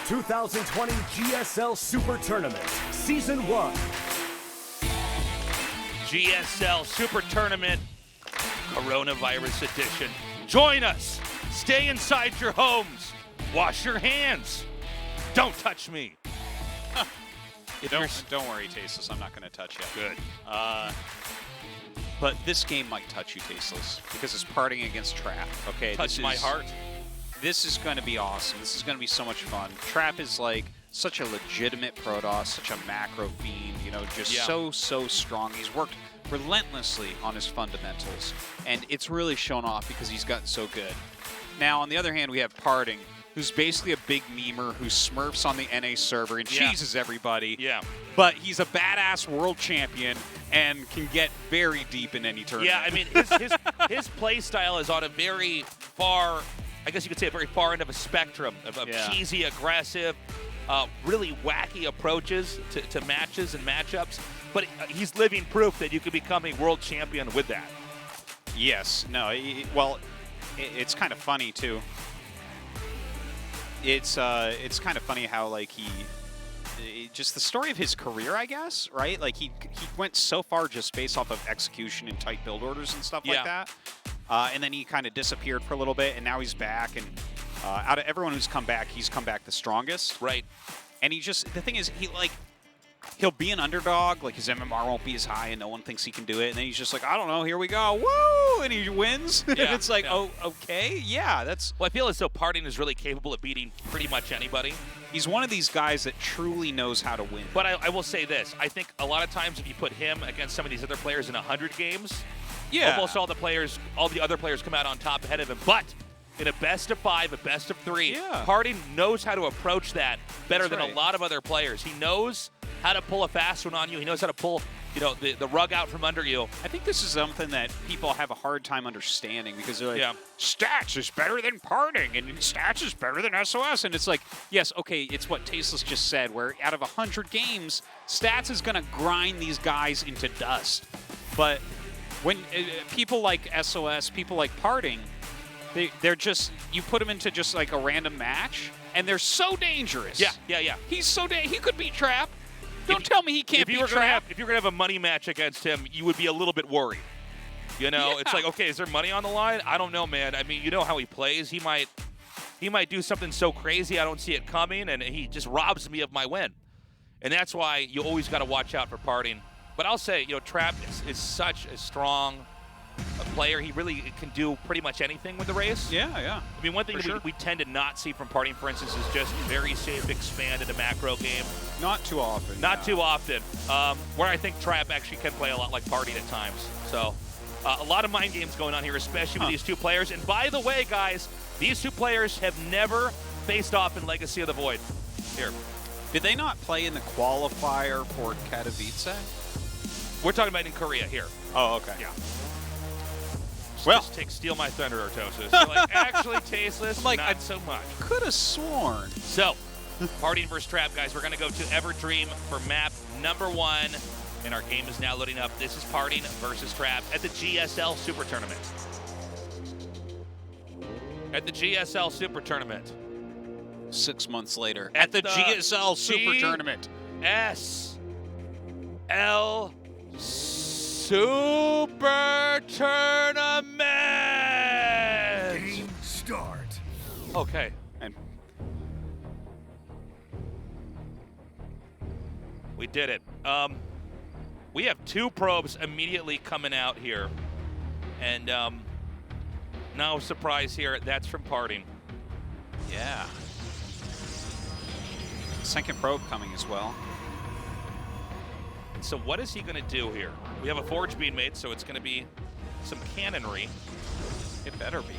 2020 GSL Super Tournament, Season 1. GSL Super Tournament, Coronavirus Edition. Join us. Stay inside your homes. Wash your hands. Don't touch me. Don't worry, Tasteless. I'm not going to touch you. Good. But this game might touch you, Tasteless, because it's parting against Trap. Okay, Touch my heart. This is going to be awesome. This is going to be so much fun. Trap is like such a legitimate Protoss, such a macro fiend, you know, just so strong. He's worked relentlessly on his fundamentals, and it's really shown off because he's gotten so good. Now, on the other hand, we have PartinG, who's basically a big memer who smurfs on the NA server and cheeses everybody. Yeah. But he's a badass world champion and can get very deep in any tournament. Yeah, I mean, his play style is on a very far, I guess you could say a very far end of a spectrum of cheesy, aggressive, really wacky approaches to matches and matchups. But he's living proof that you could become a world champion with that. Yes. No. Well, it's kind of funny too. It's kind of funny how like just the story of his career, I guess, right? Like he went so far just based off of execution and tight build orders and stuff like that. And then he kind of disappeared for a little bit, and now he's back. And out of everyone who's come back, he's come back the strongest. Right. And the thing is, he'll be an underdog, like his MMR won't be as high and no one thinks he can do it. And then he's just like, I don't know, here we go, woo! And he wins. Yeah, and it's like, oh, okay, yeah, that's... Well, I feel as though PartinG is really capable of beating pretty much anybody. He's one of these guys that truly knows how to win. But I will say this. I think a lot of times if you put him against some of these other players in 100 games, almost all the other players come out on top ahead of him. But in a best of 5, a best of 3, PartinG knows how to approach that better than a lot of other players. He knows how to pull a fast one on you. He knows how to pull, you know, the rug out from under you. I think this is something that people have a hard time understanding because they're like, Stats is better than PartinG, and Stats is better than SOS. And it's like, yes, okay, it's what Tasteless just said, where out of 100 games, Stats is going to grind these guys into dust. But when people like SOS, people like PartinG, they're just, you put them into just like a random match, and they're so dangerous. Yeah. He's so dangerous. He could beat Trap. Don't tell me he can't beat Trap. If you're going to have a money match against him, you would be a little bit worried. You know, it's like, okay, is there money on the line? I don't know, man. I mean, you know how he plays. He might do something so crazy I don't see it coming, and he just robs me of my win. And that's why you always got to watch out for PartinG. But I'll say, you know, Trap is such a strong player. He really can do pretty much anything with the race. Yeah. I mean, one thing that we tend to not see from PartinG, for instance, is just very safe expand in a macro game. Not too often. Not too often. Where I think Trap actually can play a lot like PartinG at times. So a lot of mind games going on here, especially with these two players. And by the way, guys, these two players have never faced off in Legacy of the Void. Here. Did they not play in the qualifier for Katowice? We're talking about in Korea here. Oh, okay. Yeah. Well, just steal my thunder, Artosis. Like, actually, Tasteless, like, not so much. Could have sworn. So, PartinG versus Trap, guys. We're going to go to Everdream for map number 1, and our game is now loading up. This is PartinG versus Trap at the GSL Super Tournament. At the GSL Super Tournament. 6 months later. At the GSL Super Tournament. GSL Super Tournament! Game start. Okay. And we did it. We have 2 probes immediately coming out here. And no surprise here, that's from PartinG. yeah. Second probe coming as well. So what is he going to do here? We have a Forge Beam mate, so it's going to be some cannonry. It better be.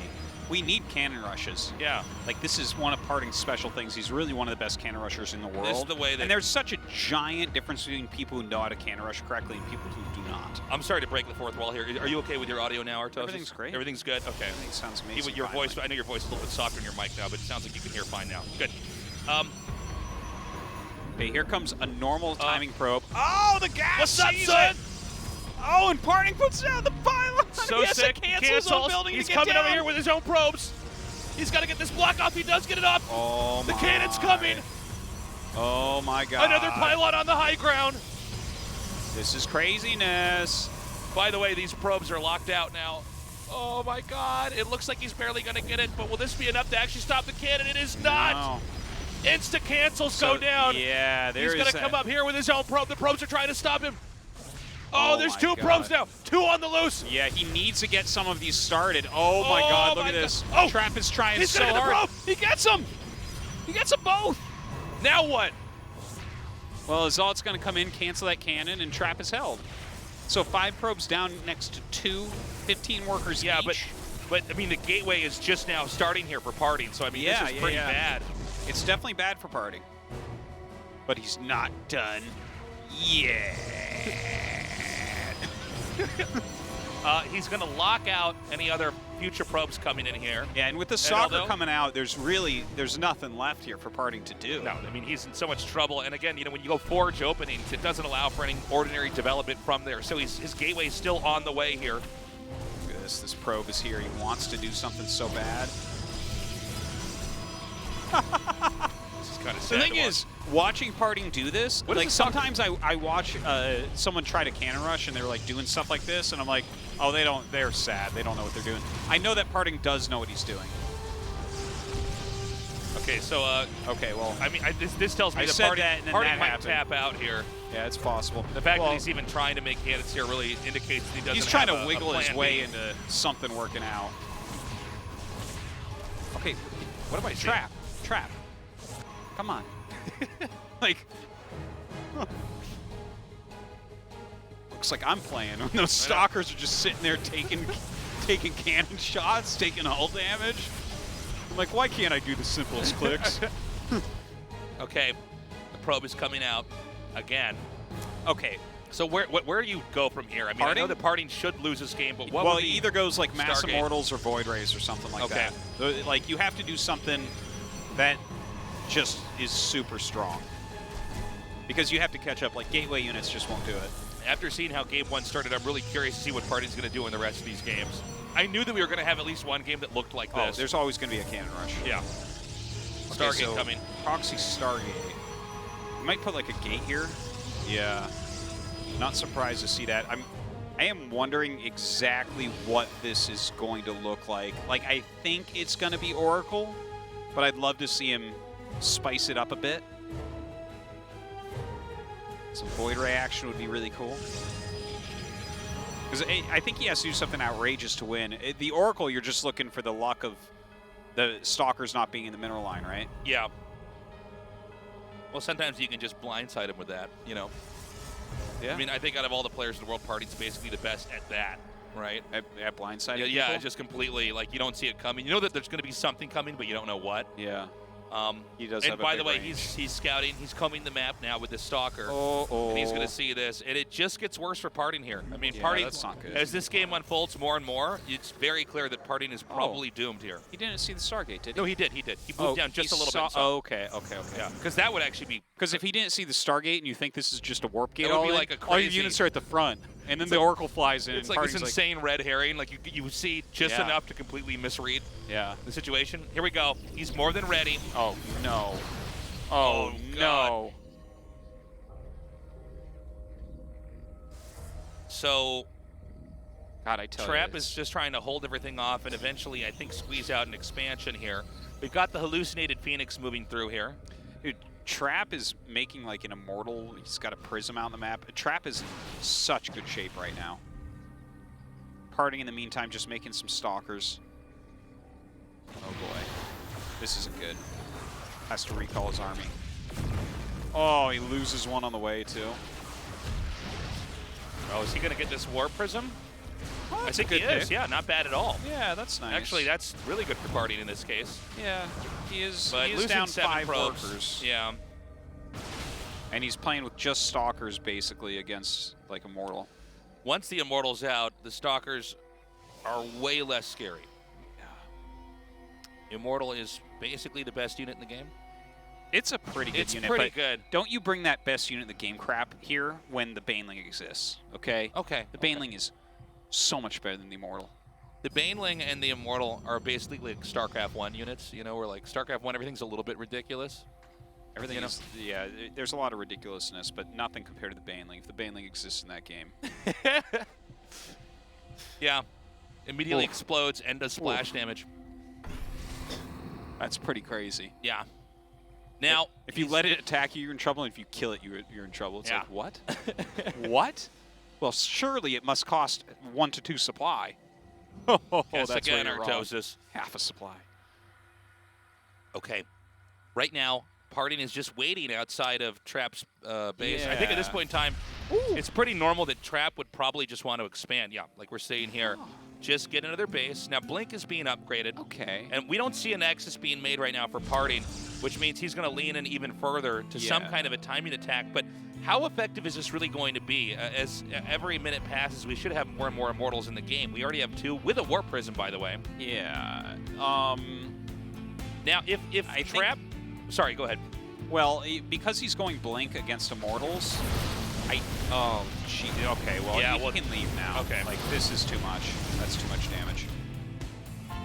We need cannon rushes. Yeah. Like, this is one of PartinG's special things. He's really one of the best cannon rushers in the world. This is the way that... And there's such a giant difference between people who know how to cannon rush correctly and people who do not. I'm sorry to break the fourth wall here. Are you okay with your audio now, Artosis? Everything's great. Everything's good? Okay. Everything sounds amazing. Even your voice, I know your voice is a little bit softer in your mic now, but it sounds like you can hear fine now. Good. Okay, here comes a normal timing probe. Oh, the gas! What's up, son? Oh, and PartinG puts down the pylon. So sick. Cancels. He's coming over here with his own probes. He's got to get this block off. He does get it off. Oh, the cannon's coming. Oh my God. Another pylon on the high ground. This is craziness. By the way, these probes are locked out now. Oh my God. It looks like he's barely going to get it, but will this be enough to actually stop the cannon? It is not. No. Insta cancels go down. Yeah, he's going to come up here with his own probe. The probes are trying to stop him. Oh, there's two probes now. Two on the loose. Yeah, he needs to get some of these started. Oh my God, look at this. Oh, Trap is trying he's so gonna hard. Probe. He gets them. He gets them both. Now what? Well, Azalt's going to come in, cancel that cannon, and Trap is held. So 5 probes down next to 2, 15 workers yeah, each. but I mean, the gateway is just now starting here for PartinG, so I mean, this is pretty bad. It's definitely bad for PartinG. But he's not done yet. He's going to lock out any other future probes coming in here. Yeah, and with the soccer coming out, there's nothing left here for PartinG to do. No, I mean, he's in so much trouble. And again, you know, when you go forge openings, it doesn't allow for any ordinary development from there. So his gateway's still on the way here. Look at this. This probe is here. He wants to do something so bad. This is kind of sad. The thing is, watching PartinG do this, like sometimes I watch someone try to cannon rush and they're like doing stuff like this, and I'm like, oh, they're sad. They don't know what they're doing. I know that PartinG does know what he's doing. Okay, so okay, well, I mean, this tells me that PartinG might tap out here. Yeah, it's possible. The fact that he's even trying to make cannons here really indicates that he doesn't. He's trying have to wiggle his plan way B. into something working out. Okay, what am I saying? Trap. Come on. Like, looks like I'm playing when those stalkers are just sitting there taking cannon shots, taking hull damage. I'm like, why can't I do the simplest clicks? Okay, the probe is coming out again. Okay. So where do you go from here? I mean, I know that PartinG should lose this game, but what well, would it be either goes like Mass Stargate? Immortals or Void Rays or something like that. Like, you have to do something that just is super strong. Because you have to catch up. Like, gateway units just won't do it. After seeing how Game 1 started, I'm really curious to see what PartinG's going to do in the rest of these games. I knew that we were going to have at least one game that looked like this. Oh, there's always going to be a cannon rush. Yeah. Okay, Stargate so coming. Proxy Stargate. You might put like a gate here. Yeah. Not surprised to see that. I am wondering exactly what this is going to look like. Like, I think it's going to be Oracle, but I'd love to see him spice it up a bit. Some Void Ray action would be really cool. Because I think he has to do something outrageous to win. The Oracle, you're just looking for the luck of the Stalkers not being in the mineral line, right? Yeah. Well, sometimes you can just blindside him with that, you know. Yeah. I mean, I think out of all the players in the world, PartinG's basically the best at that, right? At blindside? Yeah, just completely, like, you don't see it coming. You know that there's going to be something coming, but you don't know what. Yeah. He does and have a by the big way, range. he's scouting. He's combing the map now with this stalker. Oh. And he's going to see this. And it just gets worse for PartinG here. I mean, Yeah, PartinG, that's not good. as this game unfolds more and more, it's very clear that PartinG is probably doomed here. He didn't see the Stargate, did he? No, he did. He moved down just a little bit. Oh, okay. Yeah, because that would actually be... Because if he didn't see the Stargate and you think this is just a warp gate, That would be all like a all your crazy- units are at the front, and then the Oracle flies in. It's and like this PartinG's insane red herring. Like, you see just Yeah. enough to completely misread yeah. the situation. Here we go. He's more than ready. Oh, no. Oh, no. So... God, I tell you. Trap is just trying to hold everything off and eventually, I think, squeeze out an expansion here. We've got the hallucinated Phoenix moving through here. Dude, Trap is making like an immortal. He's got a prism out on the map. Trap is in such good shape right now. PartinG in the meantime, just making some stalkers. Oh boy. This isn't good. Has to recall his army. Oh, he loses one on the way too. Oh, is he going to get this War Prism? Oh, I think he is. Yeah, not bad at all. Yeah, that's nice. Actually, that's really good for PartinG in this case. Yeah, he is. But He is losing down 7 5 probes. workers. Yeah. And he's playing with just stalkers basically against like Immortal. Once the Immortal's out, the Stalkers are way less scary. Immortal is basically the best unit in the game. It's a pretty good unit. It's pretty but good. Don't you bring that best unit in the game crap here when the Baneling exists, okay? Okay. The Baneling is so much better than the Immortal. The Baneling and the Immortal are basically like StarCraft 1 units, you know, where like StarCraft 1, everything's a little bit ridiculous. Everything you know? is, yeah, there's a lot of ridiculousness, but nothing compared to the Baneling. If the Baneling exists in that game. Yeah. Immediately explodes and does splash damage. That's pretty crazy. Yeah. Now, if you let it attack you, you're in trouble. And if you kill it, you're in trouble. It's yeah. like, what? What? Well, surely it must cost 1 to 2 supply. Oh, that's again, where you're wrong. Artosis. Half a supply. Okay. Right now, PartinG is just waiting outside of Trap's base. Yeah. I think at this point in time, it's pretty normal that Trap would probably just want to expand. Yeah, like we're saying here. Just get into their base. Now, Blink is being upgraded. Okay. And we don't see a Nexus being made right now for PartinG, which means he's going to lean in even further to some kind of a timing attack. But how effective is this really going to be? As every minute passes, we should have more and more Immortals in the game. We already have 2 with a Warp Prism, by the way. Yeah. Now, if Trap... Sorry, go ahead. Well, because he's going Blink against Immortals, oh, gee, okay, well, yeah, he can leave now. Okay. Like, this is too much. That's too much damage.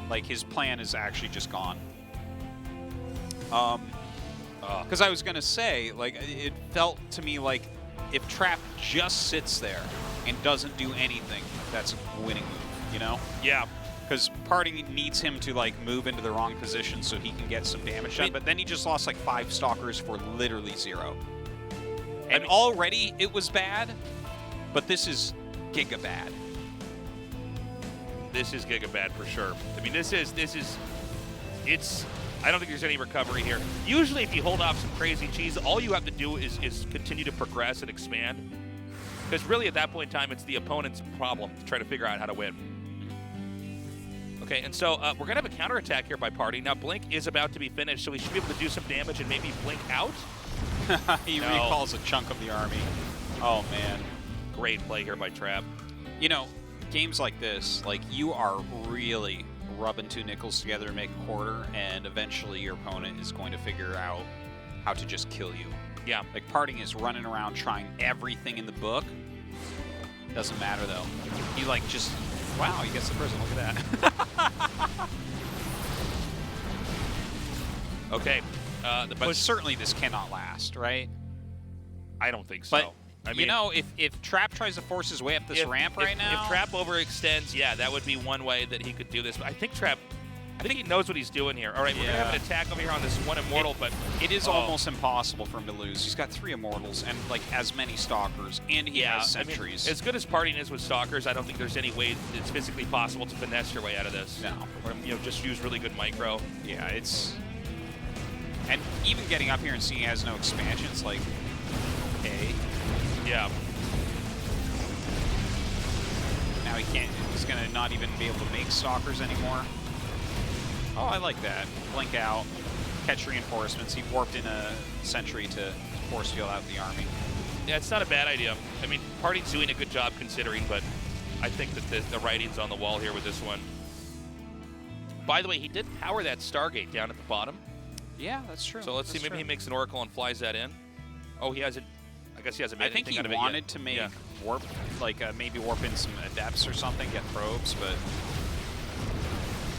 Like, his plan is actually just gone. Because I was going to say, like, it felt to me like if Trap just sits there and doesn't do anything, that's a winning move, you know? Yeah. Because PartinG needs him to, like, move into the wrong position so he can get some damage done. But then he just lost, like, 5 Stalkers for literally 0. And already it was bad, but this is giga bad. This is giga bad for sure. I mean, it's, I don't think there's any recovery here. Usually if you hold off some crazy cheese, all you have to do is continue to progress and expand. Because really at that point in time, it's the opponent's problem to try to figure out how to win. Okay, and so we're going to have a counterattack here by PartinG. Now, Blink is about to be finished, so we should be able to do some damage and maybe Blink out. He recalls a chunk of the army. Oh, man. Great play here by Trap. You know, games like this, like, you are really rubbing 2 nickels together to make a quarter, and eventually your opponent is going to figure out how to just kill you. Yeah. Like, PartinG is running around trying everything in the book. Doesn't matter, though. He, like, just... Wow, he gets the prison. Look at that. Okay. But certainly this cannot last, right? I don't think so. But, I mean, you know, if Trap tries to force his way up this ramp right now... If Trap overextends, yeah, that would be one way that he could do this. But I think Trap... I think he knows what he's doing here. All right, we're going to have an attack over here on this one Immortal, but... It is almost impossible for him to lose. He's got 3 Immortals and, like, as many Stalkers, and he has Sentries. I mean, as good as PartinG is with Stalkers, I don't think there's any way it's physically possible to finesse your way out of this. No. Or, you know, just use really good micro. Yeah, it's... And even getting up here and seeing he has no expansions, like, okay. Yeah. Now he can't... He's going to not even be able to make Stalkers anymore. Oh, I like that. Blink out, catch reinforcements. He warped in a Sentry to force field out the army. Yeah, it's not a bad idea. I mean, PartinG's doing a good job considering, but I think that the writing's on the wall here with this one. By the way, he did power that Stargate down at the bottom. Yeah, that's true. So let's see, maybe he makes an Oracle and flies that in. Oh, he hasn't. I guess he hasn't made anything out of it yet. I think he wanted to make warp, like maybe warp in some Adepts or something, get probes, but...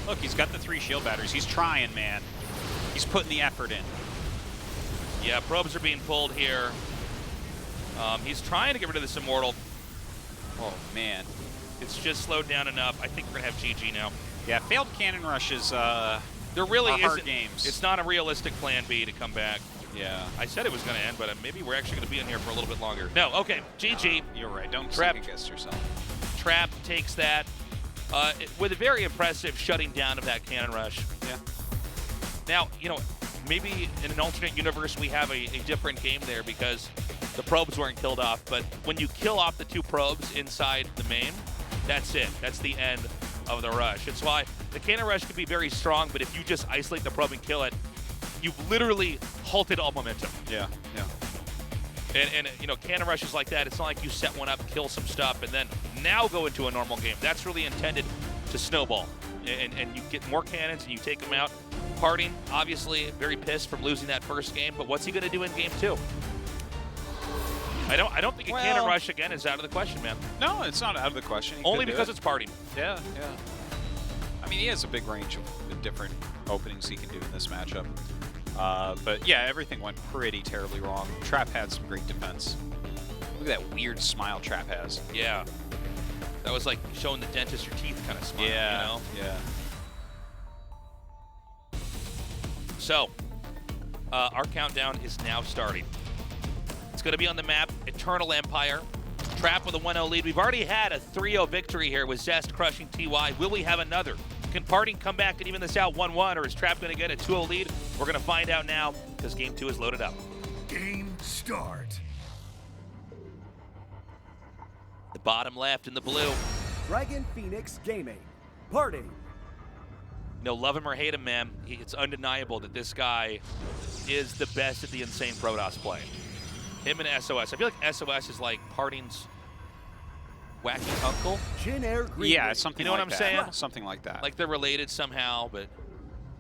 Look, he's got the 3 shield batteries. He's trying, man. He's putting the effort in. Yeah, probes are being pulled here. He's trying to get rid of this Immortal. Oh, man. It's just slowed down enough. I think we're going to have GG now. Yeah, failed cannon rushes there really hard games. It's not a realistic plan B to come back. Yeah. I said it was going to end, but maybe we're actually going to be in here for a little bit longer. No, okay, GG. You're right. Don't second-guess yourself. Trap takes that. With a very impressive shutting down of that cannon rush. Yeah. Now, you know, maybe in an alternate universe we have a different game there because the probes weren't killed off, but when you kill off the 2 probes inside the main, that's it. That's the end of the rush. It's why the cannon rush can be very strong, but if you just isolate the probe and kill it, you've literally halted all momentum. Yeah, yeah. And you know, cannon rushes like that, it's not like you set one up, kill some stuff, and then now go into a normal game. That's really intended to snowball. And you get more cannons and you take them out. PartinG, obviously, very pissed from losing that first game, but what's he going to do in game 2? I don't think a cannon rush again is out of the question, man. No, it's not out of the question. Only because it's PartinG. Yeah, yeah. I mean, he has a big range of different openings he can do in this matchup. But yeah, everything went pretty terribly wrong. Trap had some great defense. Look at that weird smile Trap has. Yeah. That was like showing the dentist your teeth kind of smile, Yeah, you know? yeah. So, our countdown is now starting. It's going to be on the map, Eternal Empire. Trap with a 1-0 lead. We've already had a 3-0 victory here with Zest crushing TY. Will we have another? Can PartinG come back and even this out 1-1, or is Trap going to get a 2-0 lead? We're going to find out now because Game 2 is loaded up. Game start. The bottom left in the blue. Dragon Phoenix Gaming. PartinG. No, love him or hate him, man. It's undeniable that this guy is the best at the insane Protoss play. Him and SOS. I feel like SOS is like PartinG's wacky uncle. Jin Air Green. Yeah, something You know like what I'm that. saying? Something like that. Like they're related somehow, but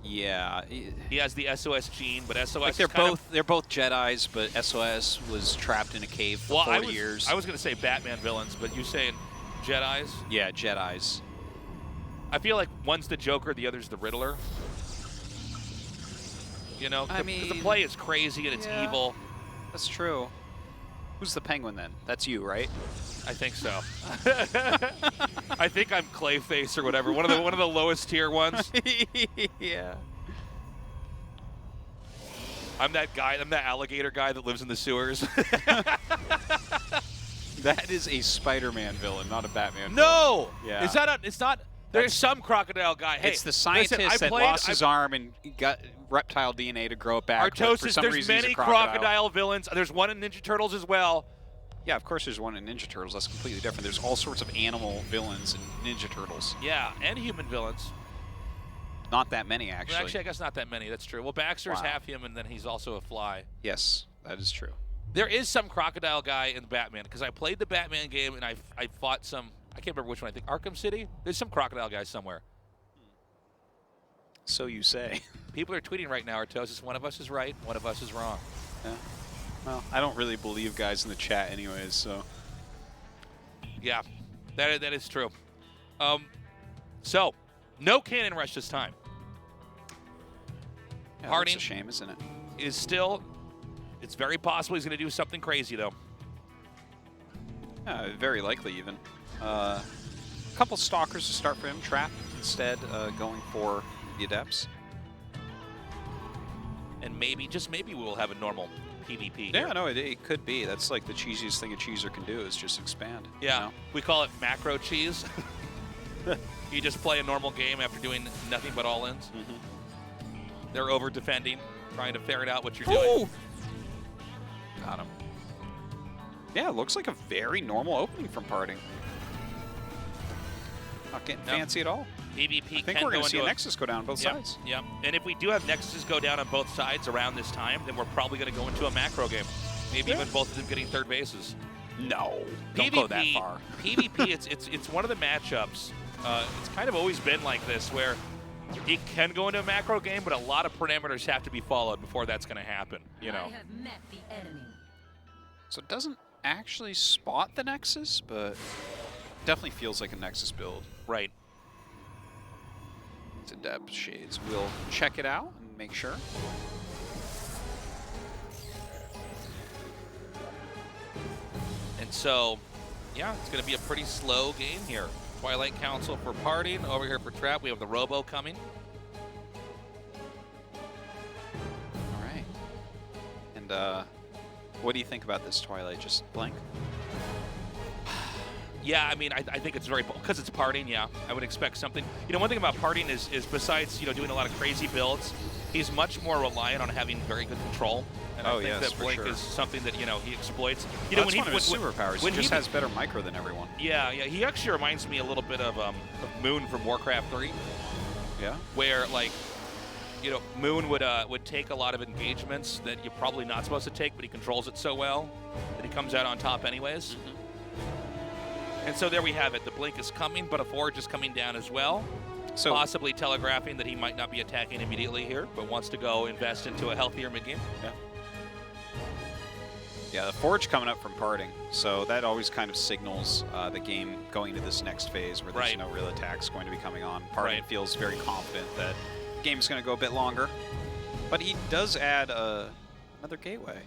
yeah. he has the SOS gene, but SOS Like they're both Jedis, but SOS was trapped in a cave for 4 years. I was going to say Batman villains, but you're saying Jedis? Yeah, Jedis. I feel like one's the Joker, the other's the Riddler. You know, I because the mean, play is crazy and it's yeah. evil. That's true. Who's the Penguin then? That's you, right? I think so. I think I'm Clayface or whatever. One of the lowest tier ones. Yeah. I'm that guy. I'm that alligator guy that lives in the sewers. That is a Spider-Man villain, not a Batman. No. Yeah. Is that a? It's not. There's some crocodile guy. Hey, It's the scientist that lost his arm and got reptile DNA to grow it back. But for Artosis, some there's reason, he's many a crocodile. crocodile villains. There's one in Ninja Turtles as well. Yeah, of course there's one in Ninja Turtles. That's completely different. There's all sorts of animal villains in Ninja Turtles. Yeah, and human villains. Not that many, actually. Well, actually, I guess not that many. That's true. Well, Baxter's Wow. half human, then he's also a fly. Yes, that is true. There is some crocodile guy in Batman, because I played the Batman game and I fought some, I can't remember which one, I think Arkham City? There's some crocodile guy somewhere. So you say. People are tweeting right now, Artosis, one of us is right, one of us is wrong. Yeah. Well, I don't really believe guys in the chat anyways, so. Yeah, that is true. So, no cannon rush this time. Yeah, PartinG that's a shame, isn't it? is still, it's very possible he's going to do something crazy, though. Yeah, very likely even. A couple stalkers to start for him. Trap instead, going for the Adepts. And maybe, just maybe, we'll have a normal PvP Yeah, here. no, it could be. That's like the cheesiest thing a cheeser can do is just expand. Yeah, You know? we call it macro cheese. You just play a normal game after doing nothing but all-ins. They're over-defending, trying to ferret out what you're doing. Got him. Yeah, it looks like a very normal opening from PartinG. Not getting fancy at all. PvP I think can we're go going to see a into Nexus go down on both sides. Yeah, and if we do have Nexuses go down on both sides around this time, then we're probably going to go into a macro game. Maybe even both of them getting third bases. No, don't go that far. PvP, it's one of the matchups. It's kind of always been like this, where it can go into a macro game, but a lot of parameters have to be followed before that's going to happen. You know. I have met the enemy. So it doesn't actually spot the Nexus, but definitely feels like a Nexus build. Right. It's Adept Shades. We'll check it out and make sure. And so, yeah, it's going to be a pretty slow game here. Twilight Council for PartinG. Over here for Trap, we have the Robo coming. All right. And what do you think about this Twilight? Just blank? Yeah, I mean, I think it's very, because it's PartinG, yeah. I would expect something. You know, one thing about PartinG is besides, you know, doing a lot of crazy builds, he's much more reliant on having very good control. And I think that Blink is something that, you know, he exploits. You know, that's one of his superpowers. He just has better micro than everyone. Yeah, yeah. He actually reminds me a little bit of Moon from Warcraft 3. Yeah. Where, like, you know, Moon would take a lot of engagements that you're probably not supposed to take, but he controls it so well that he comes out on top anyways. And so there we have it. The Blink is coming, but a Forge is coming down as well. So possibly telegraphing that he might not be attacking immediately here, but wants to go invest into a healthier mid-game. Yeah. Yeah, the Forge coming up from PartinG, so that always kind of signals the game going into this next phase where there's no real attacks going to be coming on. PartinG feels very confident that the game's going to go a bit longer. But he does add another gateway,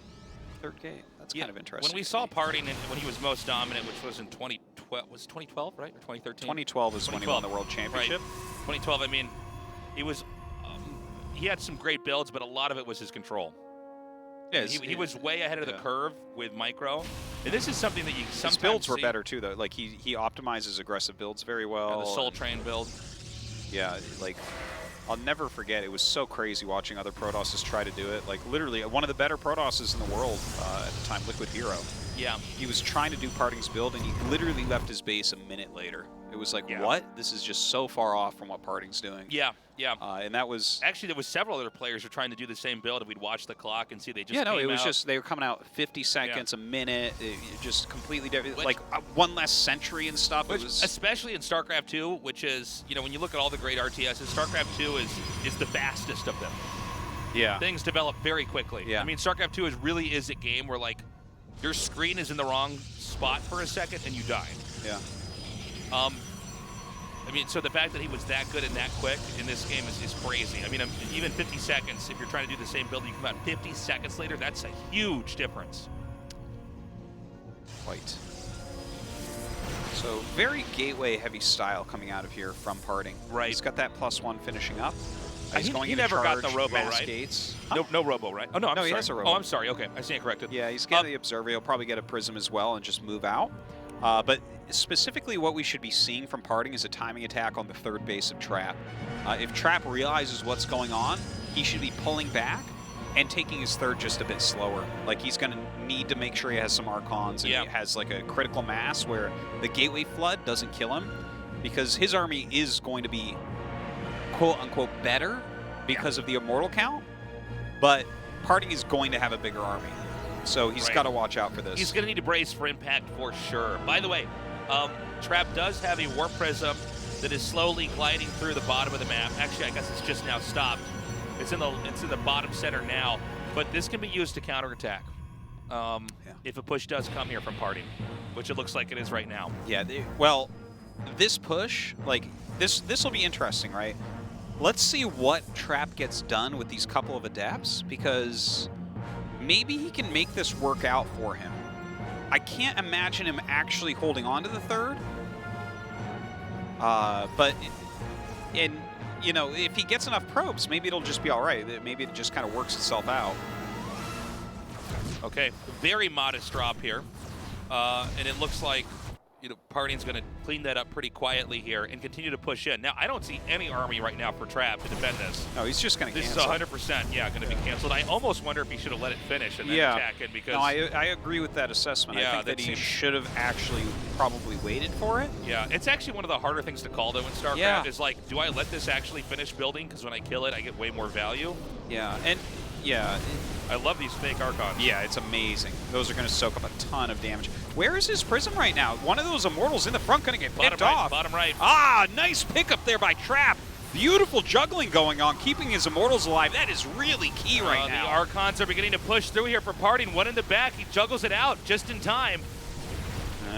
third gate. That's kind of interesting. When we saw PartinG when he was most dominant, which was in 2012, was 2012, right, or 2013? 2012 is when he won the World Championship. Right. 2012. I mean, he was he had some great builds, but a lot of it was his control. Yeah, he was way ahead of the curve with micro, and this is something that you sometimes his builds were see. better too, though. Like he optimizes aggressive builds very well. The Soul Train build. Yeah, like I'll never forget. It was so crazy watching other Protosses try to do it. Like literally, one of the better Protosses in the world at the time, Liquid Hero. Yeah. He was trying to do PartinG's build, and he literally left his base a minute later. It was like, what? This is just so far off from what PartinG's doing. Yeah, yeah. And that was... Actually, there was several other players who were trying to do the same build, and we'd watch the clock and see they just Yeah, no, came it was out. just, they were coming out 50 seconds, a minute, just completely different. Like, one less century and stuff. Which, it was... Especially in StarCraft 2, which is, you know, when you look at all the great RTSs, StarCraft 2 is the fastest of them. Yeah. Things develop very quickly. Yeah. I mean, StarCraft 2 really is a game where, like, your screen is in the wrong spot for a second and you die. Yeah. I mean, so the fact that he was that good and that quick in this game is crazy. I mean, even 50 seconds, if you're trying to do the same build, you come out 50 seconds later, that's a huge difference. Quite. So very gateway-heavy style coming out of here from PartinG. Right. He's got that +1 finishing up. He's going he into never got charge, the Robo, mass right? Gates. No Robo, right? Oh, no, I'm sorry. He has a Robo. Oh, I'm sorry. Okay, I stand corrected. Yeah, he's got the Observer. He'll probably get a Prism as well and just move out. But specifically what we should be seeing from PartinG is a timing attack on the third base of Trap. If Trap realizes what's going on, he should be pulling back and taking his third just a bit slower. Like, he's going to need to make sure he has some Archons and he has, like, a critical mass where the Gateway Flood doesn't kill him, because his army is going to be quote-unquote better because of the Immortal count, but PartinG is going to have a bigger army. So he's got to watch out for this. He's going to need to brace for impact for sure. By the way, Trap does have a Warp Prism that is slowly gliding through the bottom of the map. Actually, I guess it's just now stopped. It's in the bottom center now, but this can be used to counterattack if a push does come here from PartinG, which it looks like it is right now. Yeah, well, this push, like, this will be interesting, right? Let's see what Trap gets done with these couple of adapts, because maybe he can make this work out for him. I can't imagine him actually holding on to the third. But you know, if he gets enough probes, maybe it'll just be all right. Maybe it just kind of works itself out. Okay, very modest drop here. And it looks like, you know, PartinG's going to clean that up pretty quietly here and continue to push in. Now, I don't see any army right now for Trap to defend this. No, he's just going to cancel. This is 100%, going to be canceled. I almost wonder if he should have let it finish and then attack it, because... No, I agree with that assessment. I think that he should have actually probably waited for it. Yeah, it's actually one of the harder things to call, though, in StarCraft, is like, do I let this actually finish building? Because when I kill it, I get way more value. Yeah, and... Yeah. I love these fake Archons. Yeah, it's amazing. Those are going to soak up a ton of damage. Where is his Prism right now? One of those Immortals in the front going to get picked off. Bottom right. Ah, nice pickup there by Trap. Beautiful juggling going on, keeping his Immortals alive. That is really key right now. The Archons are beginning to push through here for PartinG. One in the back. He juggles it out just in time.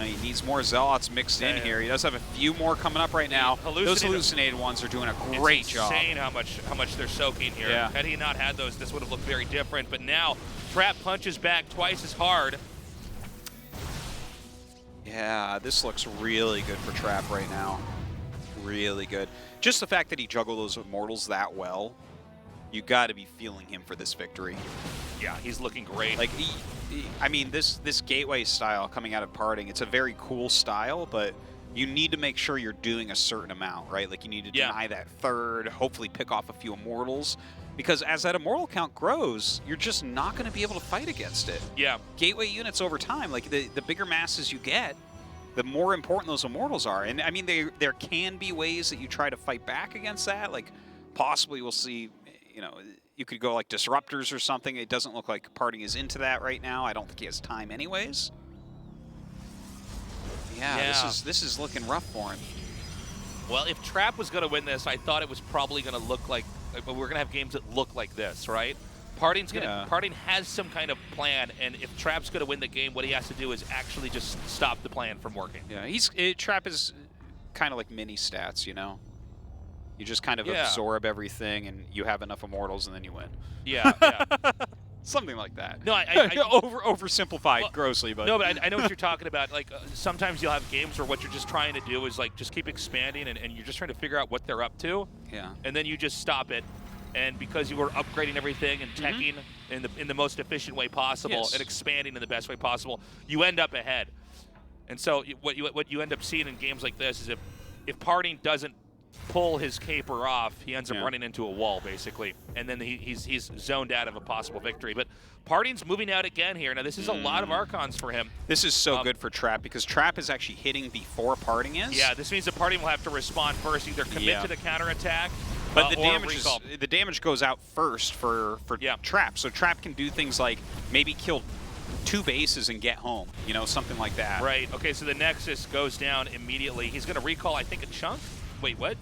He needs more Zealots mixed in here. He does have a few more coming up right now. Those hallucinated ones are doing a great job. It's insane how much they're soaking here. Yeah. Had he not had those, this would have looked very different. But now, Trap punches back twice as hard. Yeah, this looks really good for Trap right now. Really good. Just the fact that he juggled those Immortals that well, you got to be feeling him for this victory. Yeah, he's looking great. Like, I mean, this gateway style coming out of PartinG, it's a very cool style, but you need to make sure you're doing a certain amount, right? Like, you need to deny that third, hopefully pick off a few Immortals, because as that Immortal count grows, you're just not going to be able to fight against it. Yeah. Gateway units over time, like, the bigger masses you get, the more important those Immortals are. And, I mean, there can be ways that you try to fight back against that. Like, possibly we'll see, you know, you could go like Disruptors or something. It doesn't look like PartinG is into that right now. I don't think he has time anyways. Yeah. This is looking rough for him. Well, if Trap was going to win this, I thought it was probably going to look like, we're going to have games that look like this, right? PartinG has some kind of plan, and if Trap's going to win the game, what he has to do is actually just stop the plan from working. Yeah, Trap is kind of like mini stats, you know? You just kind of absorb everything, and you have enough immortals, and then you win. Yeah, yeah. Something like that. No, oversimplified grossly, but no, but I know what you're talking about. Like sometimes you'll have games where what you're just trying to do is like just keep expanding, and you're just trying to figure out what they're up to. Yeah. And then you just stop it, and because you were upgrading everything and teching in the most efficient way possible and expanding in the best way possible, you end up ahead. And so what you end up seeing in games like this is if PartinG doesn't pull his caper off, he ends up running into a wall, basically. And then he's zoned out of a possible victory. But PartinG's moving out again here. Now, this is a lot of Archons for him. This is so good for Trap, because Trap is actually hitting before PartinG is. Yeah, this means that PartinG will have to respond first, either commit to the counterattack, but the damage goes out first for Trap. So Trap can do things like maybe kill 2 bases and get home, you know, something like that. Right. Okay, so the Nexus goes down immediately. He's going to recall, I think, a chunk. Wait, what?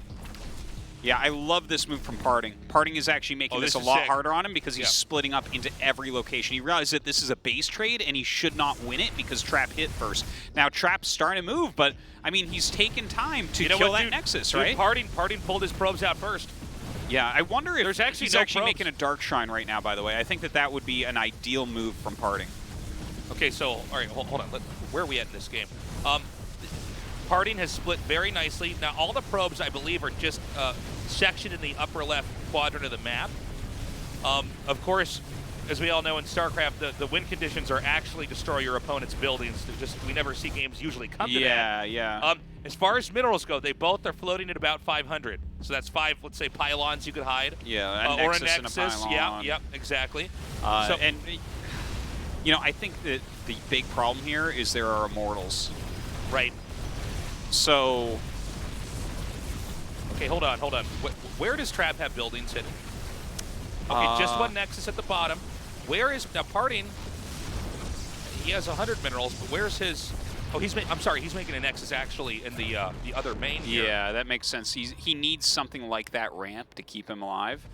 Yeah, I love this move from PartinG. PartinG is actually making this a lot harder on him because he's splitting up into every location. He realized that this is a base trade and he should not win it because Trap hit first. Now Trap's starting to move, but I mean, he's taken time to kill that Nexus, right? PartinG pulled his probes out first. Yeah, I wonder if he's actually making a Dark Shrine right now, by the way. I think that would be an ideal move from PartinG. Okay, so, all right, hold on. Where are we at in this game? PartinG has split very nicely. Now, all the probes, I believe, are just sectioned in the upper left quadrant of the map. Of course, as we all know in StarCraft, the win conditions are actually destroy your opponent's buildings. We never see games usually come to that. Yeah. As far as minerals go, they both are floating at about 500. So that's 5, let's say, pylons you could hide. Yeah, or a Nexus. And a pylon. Yeah, exactly. And, you know, I think that the big problem here is there are immortals. Right. So, okay, hold on. Where does Trap have buildings hidden? Okay, just one Nexus at the bottom. Where is now PartinG? He has 100 minerals, but where's his? Oh, he's making a Nexus actually in the other main here. Yeah, that makes sense. He needs something like that ramp to keep him alive,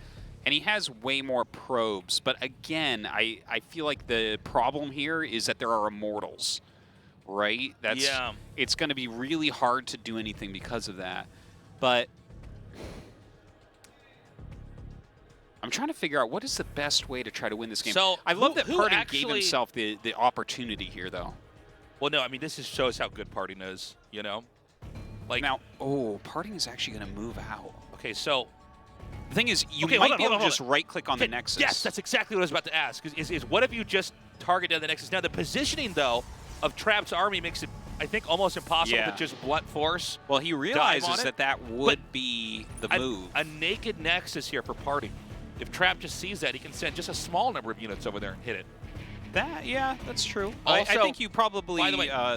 and he has way more probes. But again, I feel like the problem here is that there are immortals. Right? It's going to be really hard to do anything because of that. But I'm trying to figure out what is the best way to try to win this game. So I love that PartinG gave himself the opportunity here, though. Well, no, I mean, this shows how good PartinG is, you know? Like now, PartinG is actually going to move out. Okay, so the thing is, you might be able to just right-click on the Nexus. Yes, that's exactly what I was about to ask. Is what if you just target down the Nexus? Now, the positioning, though, of Trap's army makes it, I think, almost impossible to just blunt force. Well, he realizes that would be the move. A naked Nexus here for PartinG. If Trap just sees that, he can send just a small number of units over there and hit it. That's true. Also, I think you probably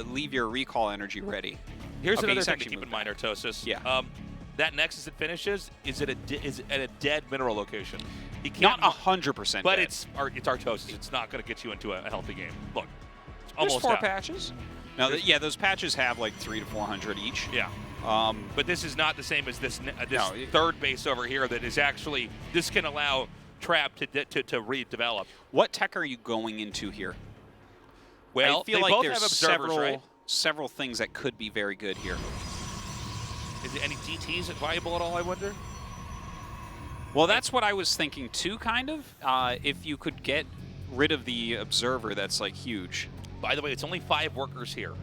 leave your recall energy ready. Here's another thing to keep in mind, Artosis. Yeah. That Nexus that finishes is at a dead mineral location. He can't, not 100%. But it's Artosis. It's not going to get you into a healthy game. Look. There's almost 4 patches. Now, those patches have like 300 to 400 each. Yeah. But this is not the same as this third base over here that is actually, this can allow Trap to redevelop. What tech are you going into here? Well, I feel they like both there's have observers, several things that could be very good here. Is there any DTs viable at all, I wonder? Well, that's what I was thinking too, kind of. If you could get rid of the observer, that's like huge. By the way, it's only 5 workers here.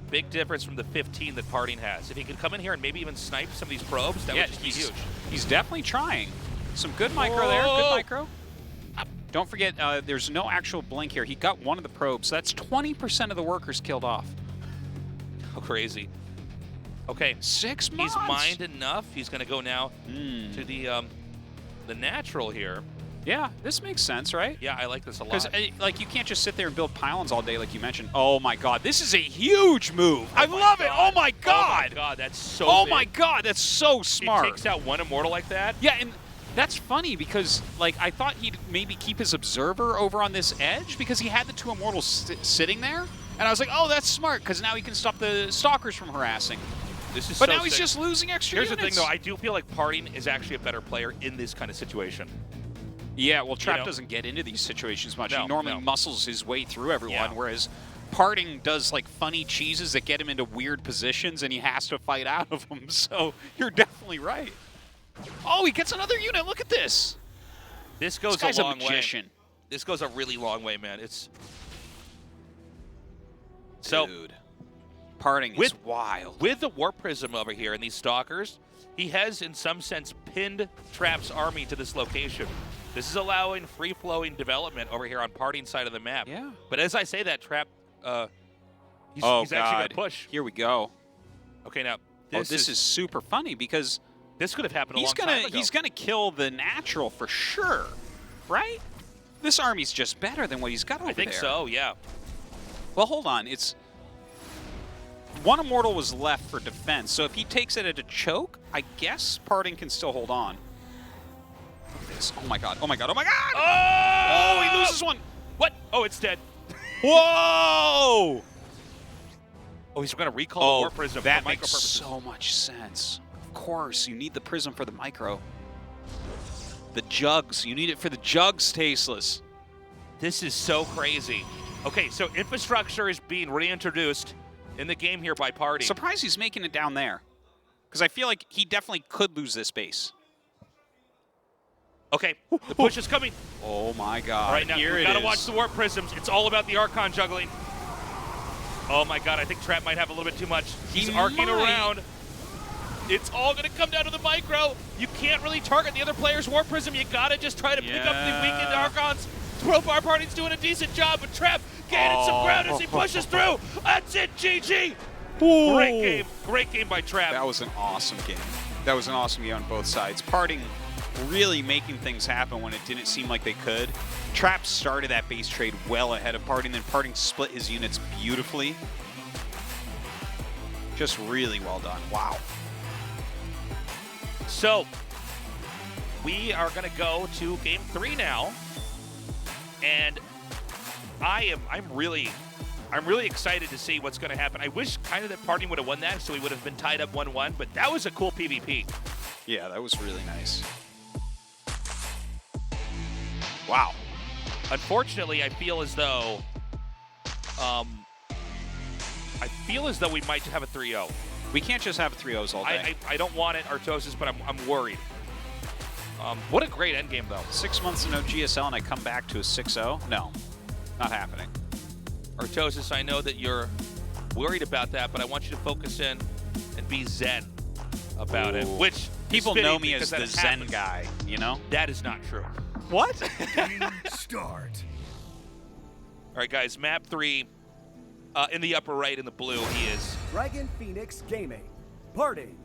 Big difference from the 15 that PartinG has. If he could come in here and maybe even snipe some of these probes, that would just be huge. He's definitely trying. Some good micro there. Good micro. Don't forget, there's no actual blink here. He got one of the probes. So that's 20% of the workers killed off. How crazy. Okay. 6 months. He's mined enough. He's going to go now to the natural here. Yeah, this makes sense, right? Yeah, I like this a lot. Because, like, you can't just sit there and build pylons all day like you mentioned. Oh, my God. This is a huge move. I love it. Oh, my God. Oh, my God. That's so big. My God. That's so smart. He takes out one immortal like that. Yeah, and that's funny because, like, I thought he'd maybe keep his observer over on this edge because he had the 2 immortals sitting there. And I was like, oh, that's smart because now he can stop the stalkers from harassing. But now he's just losing extra units. Here's the thing, though. I do feel like PartinG is actually a better player in this kind of situation. Yeah, well, Trap doesn't get into these situations much. He normally muscles his way through everyone, whereas PartinG does like funny cheeses that get him into weird positions, and he has to fight out of them. So you're definitely right. Oh, he gets another unit. Look at this. This goes This guy's a long a magician. way. This goes a really long way, man. It's so Dude. Parting is wild. With the Warp Prism over here and these Stalkers, he has, in some sense, pinned Trap's army to this location. This is allowing free-flowing development over here on PartinG's side of the map. Yeah. But as I say that, Trap, he's actually going to push. Here we go. Okay, now, This is super funny because this could have happened a long time ago. He's going to kill the natural for sure, right? This army's just better than what he's got over there. I think so, yeah. Well, hold on. It's one Immortal was left for defense, so if he takes it at a choke, I guess PartinG can still hold on. Look at this. Oh my god, oh my god, oh my god! Oh, he loses one! What? Oh, it's dead. Whoa! Oh, he's going to recall the Warp Prism that for micro makes purposes. so much sense. Of course, you need the Prism for the micro. The jugs, you need it for the jugs, Tasteless. This is so crazy. Okay, so infrastructure is being reintroduced in the game here by PartinG. Surprised he's making it down there. Because I feel like he definitely could lose this base. Okay, the push is coming. Oh my god. All right, now here we it gotta is. watch the Warp Prisms. It's all about the Archon juggling. Oh my god, I think Trap might have a little bit too much. He's arcing around. It's all gonna come down to the micro. You can't really target the other player's Warp Prism. You gotta just try to pick up the weakened Archons. Profile PartinG's doing a decent job, but Trap gaining some ground as he pushes through. That's it, GG. Ooh. Great game by Trap. That was an awesome game. That was an awesome game on both sides. PartinG really making things happen when it didn't seem like they could. Trap started that base trade well ahead of PartinG, then PartinG split his units beautifully. Just really well done. Wow. So, we are going to go to Game 3 now, and I'm really excited to see what's going to happen. I wish kind of that PartinG would have won that, so we would have been tied up 1-1, but that was a cool PvP. Yeah, that was really nice. Wow. Unfortunately, I feel as though we might have a 3-0. We can't just have 3-0s all day. I don't want it, Artosis, but I'm worried. What a great endgame, though. 6 months to no GSL and I come back to a 6-0? No, not happening. Artosis, I know that you're worried about that, but I want you to focus in and be zen about it. Which people know me as the zen guy, you know? That is not true. What? Start. All right, guys, map 3. In the upper right in the blue, he is. Dragon Phoenix Gaming. PartinG.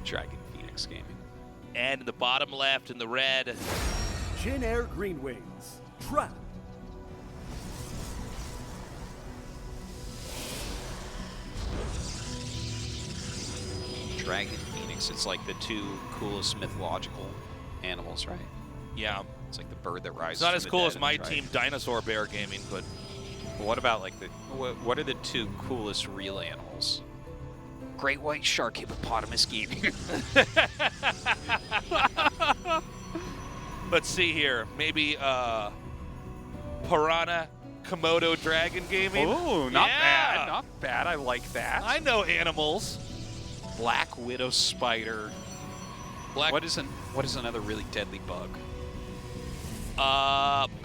Dragon Phoenix Gaming. And in the bottom left in the red. Jin Air Green Wings. Trap. Dragon Phoenix, it's like the two coolest mythological animals, right? Yeah. It's like the bird that rises. It's not as cool as from the my dead team, Dinosaur Bear Gaming, but what about like what are the two coolest real animals? Great white shark hippopotamus gaming. let's see here. Maybe Piranha Komodo Dragon Gaming. Oh, not bad. Not bad. I like that. I know animals. Black Widow Spider. What is another really deadly bug?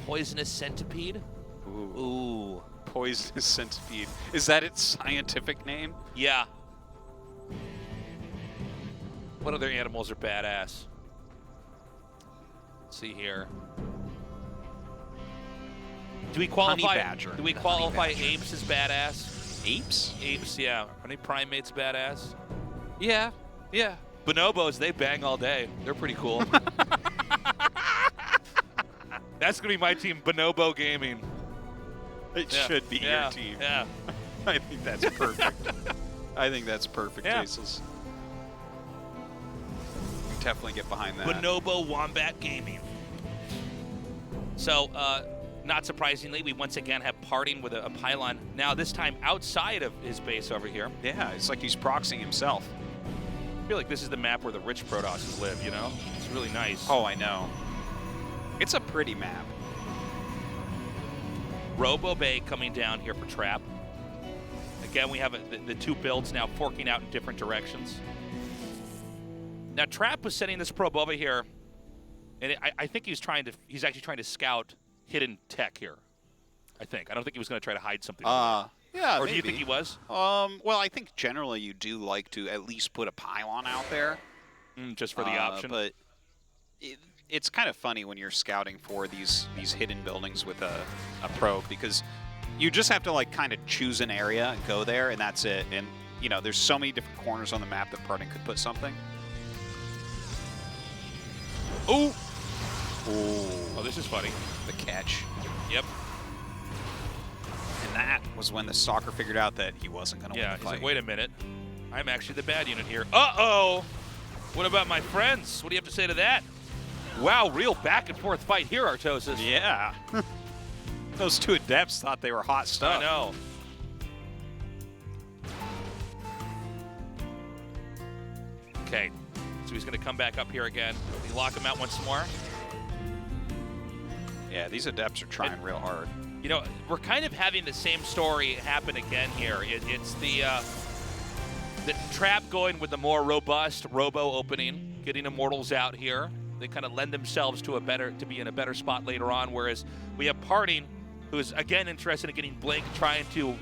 Poisonous Centipede. Ooh. Poisonous Centipede. Is that its scientific name? Yeah. What other animals are badass? Let's see here. Do we qualify? Honey badger. Do we qualify apes as badass? Apes? Apes, yeah. Are any primates badass? Yeah. Yeah. Bonobos, they bang all day. They're pretty cool. That's going to be my team, Bonobo Gaming. It should be your team. Yeah. I think that's perfect. I think that's perfect, Tasteless. Definitely get behind that. Bonobo Wombat Gaming. So, not surprisingly, we once again have PartinG with a pylon. Now, this time outside of his base over here. Yeah, it's like he's proxying himself. I feel like this is the map where the rich Protosses live, you know? It's really nice. Oh, I know. It's a pretty map. Robo Bay coming down here for Trap. Again, we have the two builds now forking out in different directions. Now, Trap was setting this Pro Boba here, and I think he's actually trying to scout hidden tech here. I don't think he was going to try to hide something. Yeah, or maybe. do you think he was? Well, I think generally you do like to at least put a pylon out there. Just for the option. But it's kind of funny when you're scouting for these hidden buildings with a probe, because you just have to like kind of choose an area and go there, and that's it. And you know, there's so many different corners on the map that PartinG could put something. Ooh. Oh, this is funny. The catch. Yep. And that was when the stalker figured out that he wasn't going to win the he's fight. like, wait a minute. I'm actually the bad unit here. Uh-oh. What about my friends? What do you have to say to that? Wow, real back and forth fight here, Artosis. Yeah. Those two adepts thought they were hot stuff. I know. Okay. So he's going to come back up here again. We lock him out once more. Yeah, these adepts are trying real hard. You know, we're kind of having the same story happen again here. It's the Trap going with the more robust Robo opening, getting Immortals out here. They kind of lend themselves to be in a better spot later on, whereas we have PartinG, who's again interested in getting Blink, trying to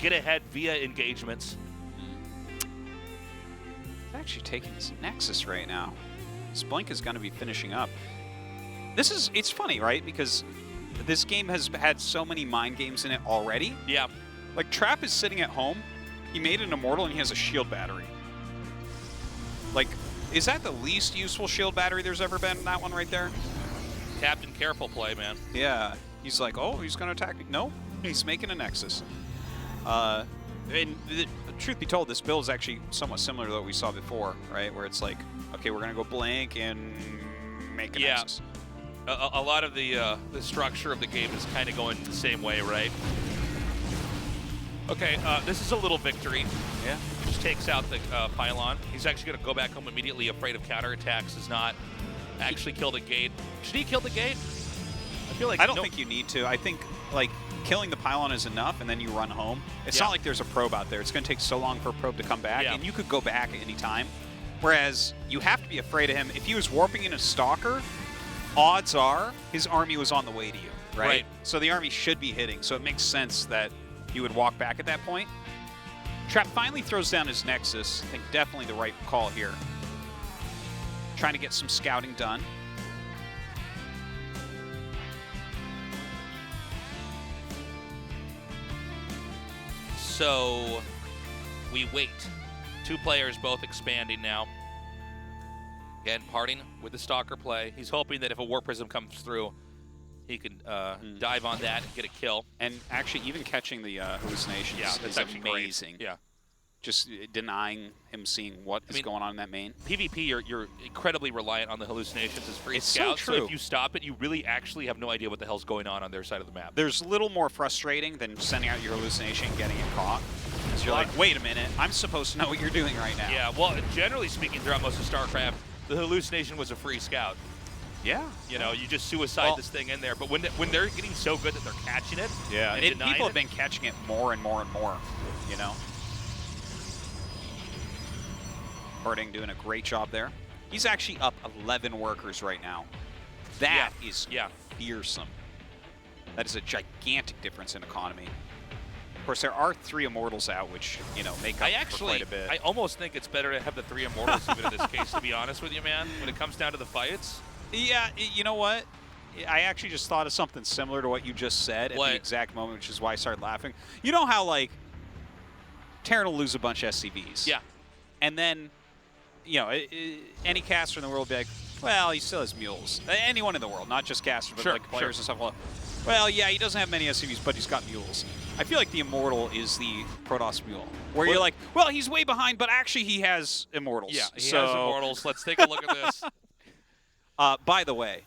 get ahead via engagements. He's actually taking his Nexus right now. This Blink is going to be finishing up. It's funny, right? Because this game has had so many mind games in it already. Yeah. Like, Trap is sitting at home. He made an Immortal, and he has a shield battery. Like, is that the least useful shield battery there's ever been? That one right there? Captain Careful play, man. Yeah. He's like, oh, he's going to attack me. No, he's making a Nexus. Truth be told, this build is actually somewhat similar to what we saw before, right? Where it's like, okay, we're going to go Blink and make a Nexus. A lot of the structure of the game is kind of going the same way, right? Okay, this is a little victory. Yeah. He just takes out the pylon. He's actually going to go back home immediately, afraid of counterattacks, does not actually kill the gate. Should he kill the gate? I feel like I don't think you need to. I think, like, killing the pylon is enough, and then you run home. It's not like there's a probe out there. It's going to take so long for a probe to come back, and you could go back at any time. Whereas you have to be afraid of him. If he was warping in a Stalker, odds are his army was on the way to you, right? So the army should be hitting. So it makes sense that you would walk back at that point. Trap finally throws down his Nexus. I think definitely the right call here. Trying to get some scouting done. So we wait. Two players both expanding now. Again, PartinG with the Stalker play. He's hoping that if a Warp Prism comes through, he can dive on that and get a kill. And actually, even catching the hallucinations is actually amazing. Great. Yeah. Just denying him seeing what is going on in that main. PvP, you're incredibly reliant on the hallucinations as free It's scouts. so true. So if you stop it, you really actually have no idea what the hell's going on their side of the map. There's a little more frustrating than sending out your hallucination and getting it caught. Because you're like, wait a minute, I'm supposed to know what you're doing right now. Yeah, well, generally speaking, throughout most of StarCraft, the hallucination was a free scout. Yeah. You know, you just suicide this thing in there. But when they're getting so good that they're catching it, and people have been catching it more and more and more, you know. PartinG doing a great job there. He's actually up 11 workers right now. That is fearsome. That is a gigantic difference in economy. Of course, there are 3 Immortals out, which, you know, make up for quite a bit. I almost think it's better to have the 3 Immortals even in this case, to be honest with you, man, when it comes down to the fights. Yeah, you know what? I actually just thought of something similar to what you just said at the exact moment, which is why I started laughing. You know how, like, Terran will lose a bunch of SCVs. Yeah. And then, you know, any caster in the world will be like, well, he still has mules. Anyone in the world, not just casters, but like players and stuff. Well, yeah, he doesn't have many SCVs, but he's got mules. I feel like the Immortal is the Protoss mule, where you're like, well, he's way behind, but actually he has Immortals. Yeah, he has Immortals. Let's take a look at this. By the way,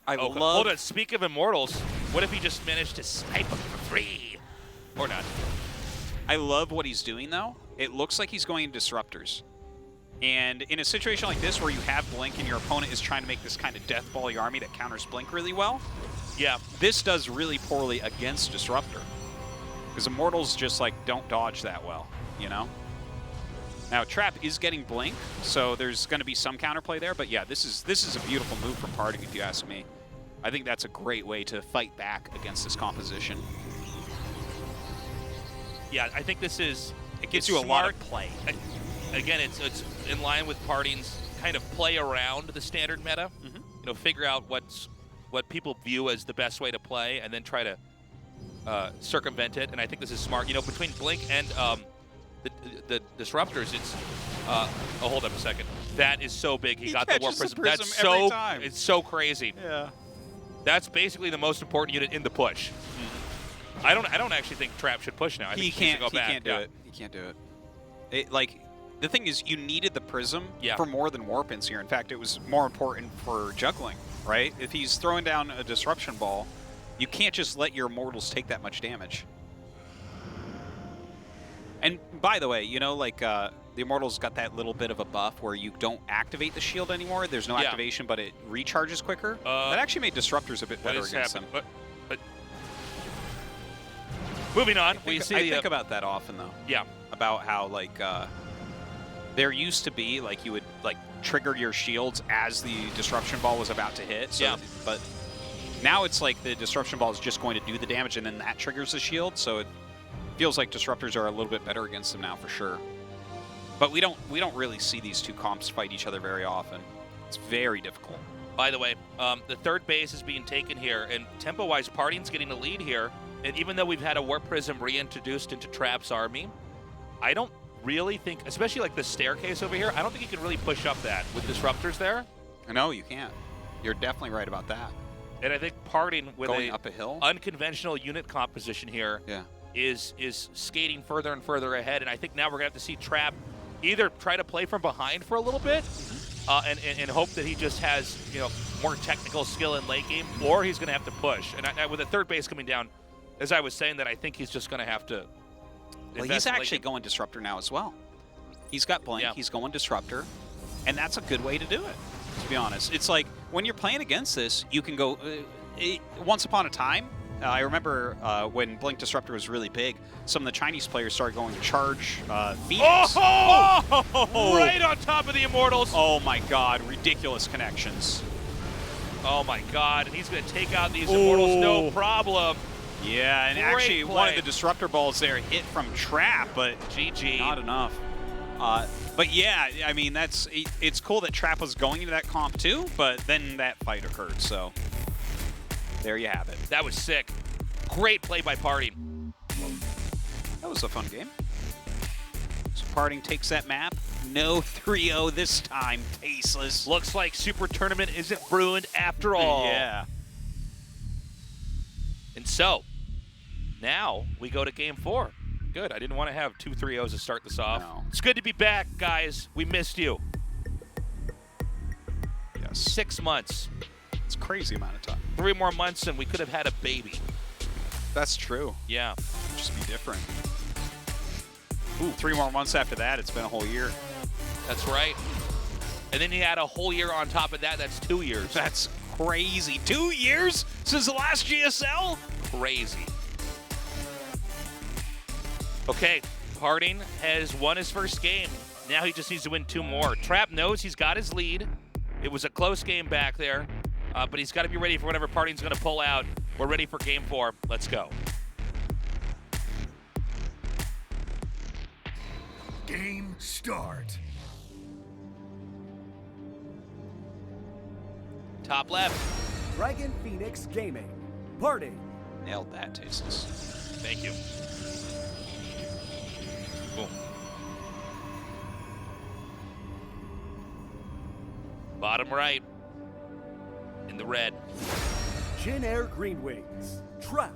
I love... Hold on, speak of Immortals, what if he just managed to snipe them for free? Or not? I love what he's doing, though. It looks like he's going in Disruptors. And in a situation like this where you have Blink and your opponent is trying to make this kind of deathball army that counters Blink really well, Yeah. This does really poorly against Disruptor. Because Immortals just, like, don't dodge that well, you know? Now, Trap is getting Blink, so there's going to be some counterplay there. But, yeah, this is a beautiful move from PartinG, if you ask me. I think that's a great way to fight back against this composition. Yeah, I think this is... It gives you a lot of play. Again, it's in line with PartinG's kind of play around the standard meta. Mm-hmm. You know, figure out what people view as the best way to play, and then try to circumvent it. And I think this is smart. You know, between Blink and the Disruptors, it's... oh, hold up a second. That is so big. He got the Warp Prism. That's so... time. It's so crazy. Yeah. That's basically the most important unit in the push. I don't actually think Trap should push now. I think he can't. Go back. Can't do it. He can't do it. Like, the thing is, you needed the Prism for more than Warp-ins here. In fact, it was more important for juggling, right? If he's throwing down a Disruption Ball, you can't just let your Immortals take that much damage. And by the way, you know, like, the Immortals got that little bit of a buff where you don't activate the shield anymore. There's no activation, but it recharges quicker. That actually made Disruptors a bit better against them. But moving on, I think about that often, though. Yeah. About how, like, there used to be, like, you would, like, trigger your shields as the Disruption Ball was about to hit. So but now it's like the Disruption Ball is just going to do the damage, and then that triggers the shield. So it feels like Disruptors are a little bit better against them now, for sure. But we don't really see these two comps fight each other very often. It's very difficult. By the way, the third base is being taken here, and tempo-wise, PartinG's getting the lead here. And even though we've had a Warp Prism reintroduced into Trap's army, I don't really think, especially like the staircase over here, I don't think you can really push up that with Disruptors there. No, you can't. You're definitely right about that. And I think PartinG with going up a hill, unconventional unit composition here is skating further and further ahead. And I think now we're going to have to see Trap either try to play from behind for a little bit and hope that he just has, you know, more technical skill in late game, or he's going to have to push. And with the third base coming down, as I was saying, that I think he's just going to have to. Well, he's actually going Disruptor now as well. He's got Blink, he's going Disruptor, and that's a good way to do it, to be honest. It's like, when you're playing against this, you can go, once upon a time, I remember when Blink Disruptor was really big, some of the Chinese players started going to charge Phoenix. Right on top of the Immortals. Oh my god, ridiculous connections. Oh my god, and he's going to take out these Immortals, no problem. Yeah, and actually one of the Disruptor balls there hit from Trap, but GG. Not enough. But yeah, I mean, it's cool that Trap was going into that comp too, but then that fight occurred, so there you have it. That was sick. Great play by PartinG. That was a fun game. So PartinG takes that map. No 3-0 this time, tasteless. Looks like Super Tournament isn't ruined after all. Yeah. And so, now we go to Game 4. Good. I didn't want to have 2 3-0s to start this off. No. It's good to be back, guys. We missed you. Yes. 6 months. It's a crazy amount of time. 3 more months and we could have had a baby. That's true. Yeah. It'd just be different. Ooh, 3 more months after that, it's been a whole year. That's right. And then you add a whole year on top of that. That's 2 years. That's crazy. 2 years since the last GSL? Crazy. Okay, PartinG has won his first game. Now he just needs to win 2 more. Trap knows he's got his lead. It was a close game back there, but he's got to be ready for whatever PartinG's going to pull out. We're ready for Game 4. Let's go. Game start. Top left. Dragon Phoenix Gaming. PartinG. Nailed that, Tasteless. Thank you. Cool. Bottom right. In the red. Jin Air Green Wings. Trap.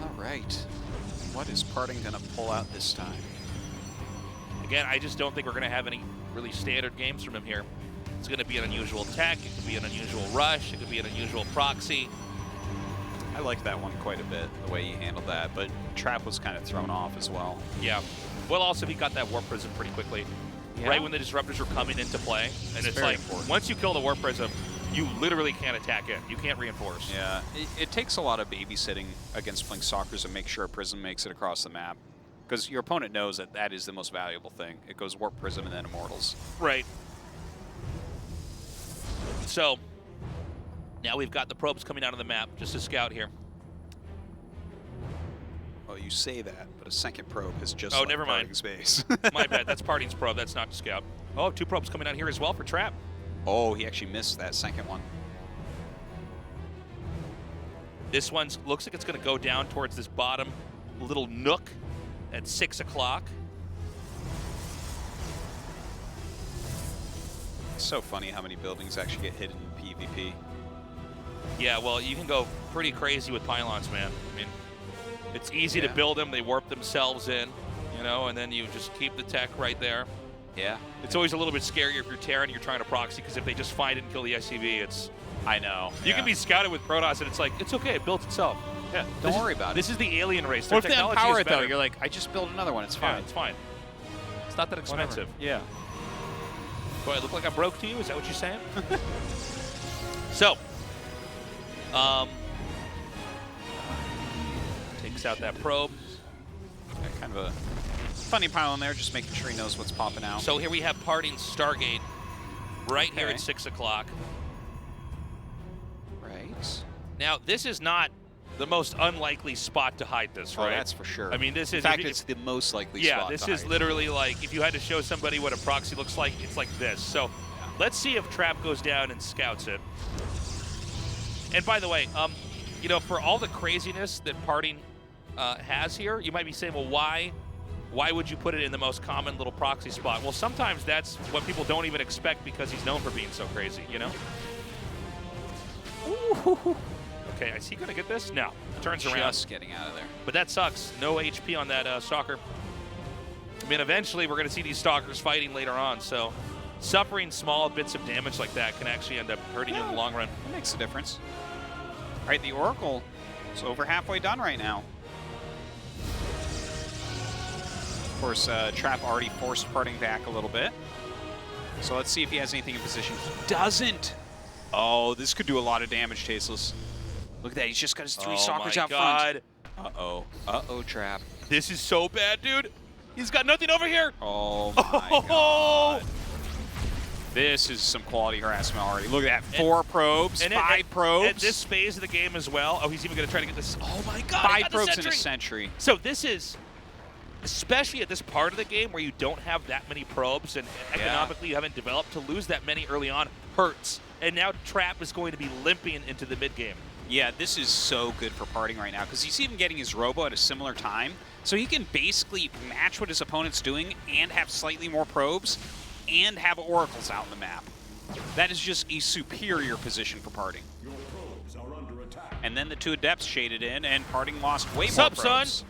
All right. What is PartinG going to pull out this time? Again, I just don't think we're going to have any really standard games from him here. It's going to be an unusual attack. It could be an unusual rush. It could be an unusual proxy. I liked that one quite a bit, the way he handled that, but Trap was kind of thrown off as well. Yeah. Well, also, he got that Warp Prism pretty quickly, right when the Disruptors were coming into play. And it's like, important. Once you kill the Warp Prism, you literally can't attack it. You can't reinforce. Yeah, it takes a lot of babysitting against playing Stalkers to make sure a Prism makes it across the map. Because your opponent knows that that is the most valuable thing. It goes Warp Prism and then Immortals. Right. So, now we've got the probes coming out of the map, just to scout here. Well, you say that, but a second probe has just never mind. PartinG's base. My bad, that's PartinG's probe, that's not scout. Oh, 2 probes coming out here as well for Trap. Oh, he actually missed that second one. This one looks like it's going to go down towards this bottom little nook at 6 o'clock. It's so funny how many buildings actually get hit in PvP. Yeah, well, you can go pretty crazy with pylons, man. I mean, it's easy to build them. They warp themselves in, you know, and then you just keep the tech right there. Yeah. It's always a little bit scarier if you're Terran and you're trying to proxy, because if they just find it and kill the SCV, it's... I know. You can be scouted with Protoss, and it's like, it's okay, it built itself. Yeah, don't worry about it. This is the alien race. What if they technology empower is it, though? better. You're like, I just built another one. It's fine. Yeah, it's fine. It's not that expensive. Whatever. Yeah. Do I look like I'm broke to you? Is that what you're saying? So, takes out that probe. Got kind of a funny pylon there, just making sure he knows what's popping out. So here we have PartinG's Stargate right here at 6 o'clock. Right. Now, this is not the most unlikely spot to hide this, right? Oh, that's for sure. I mean, this is... In fact, it's the most likely spot Yeah, this to is hide. literally like, if you had to show somebody what a proxy looks like, it's like this. So let's see if Trap goes down and scouts it. And by the way, you know, for all the craziness that PartinG has here, you might be saying, well, why would you put it in the most common little proxy spot? Well, sometimes that's what people don't even expect because he's known for being so crazy, you know? Ooh. Okay, is he going to get this? No. Turns around. Just getting out of there. But that sucks. No HP on that Stalker. I mean, eventually we're going to see these Stalkers fighting later on, so suffering small bits of damage like that can actually end up hurting you in the long run. It makes a difference. All right, the Oracle is over halfway done right now. Of course, Trap already forced PartinG back a little bit. So let's see if he has anything in position. He doesn't! Oh, this could do a lot of damage, Tasteless. Look at that, he's just got his 3 Stalkers out front. Uh-oh. Uh-oh, Trap. This is so bad, dude. He's got nothing over here. Oh, my God. This is some quality harassment already. Look at that, 4 probes, 5 probes. At this phase of the game as well. Oh, he's even going to try to get this. Oh, my God. 5 probes in a sentry. So this is, especially at this part of the game where you don't have that many probes and economically you haven't developed, to lose that many early on hurts. And now Trap is going to be limping into the mid-game. Yeah, this is so good for PartinG right now because he's even getting his Robo at a similar time. So he can basically match what his opponent's doing and have slightly more probes and have Oracles out in the map. That is just a superior position for PartinG. And then the 2 Adepts shaded in, and PartinG lost way more probes. Son?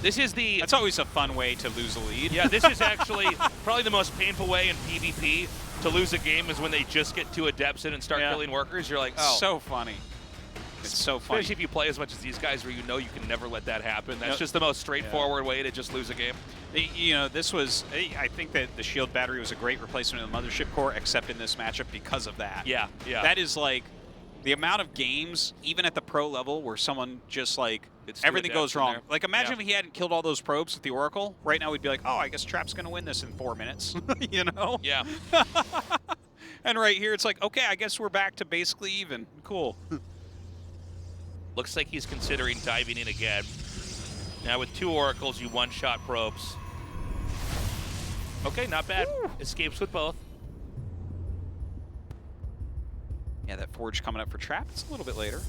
This is the... That's always a fun way to lose a lead. Yeah, this is actually probably the most painful way in PvP to lose a game is when they just get 2 Adepts in and start killing workers. You're like, oh. So funny. It's so funny. Especially if you play as much as these guys where you know you can never let that happen. That's just the most straightforward way to just lose a game. You know, this was, I think that the shield battery was a great replacement of the Mothership Core, except in this matchup because of that. Yeah. That is like the amount of games, even at the pro level, where someone just like, everything goes wrong. Like, imagine if he hadn't killed all those probes with the Oracle. Right now we'd be like, oh, I guess Trap's going to win this in 4 minutes. You know? Yeah. And right here, it's like, okay, I guess we're back to basically even. Cool. Looks like he's considering diving in again. Now with 2 Oracles, you one-shot probes. Okay, not bad. Woo. Escapes with both. Yeah, that Forge coming up for Trap. It's a little bit later.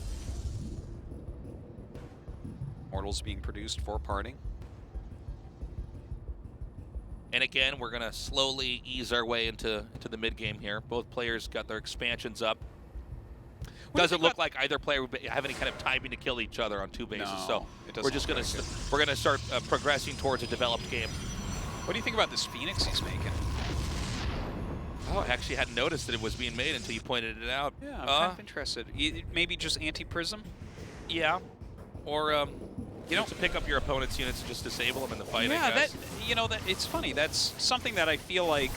Mortals being produced for PartinG. And again, we're going to slowly ease our way into the mid-game here. Both players got their expansions up. Doesn't look like either player would have any kind of timing to kill each other on 2 bases. No, so we're just going to we're going to start progressing towards a developed game. What do you think about this Phoenix he's making? Oh, I actually hadn't noticed that it was being made until you pointed it out. Yeah, I'm kind of interested. Maybe just anti-prism? Yeah. Or, you know, to pick up your opponent's units and just disable them in the fight, Yeah, I guess. that it's funny. That's something that I feel like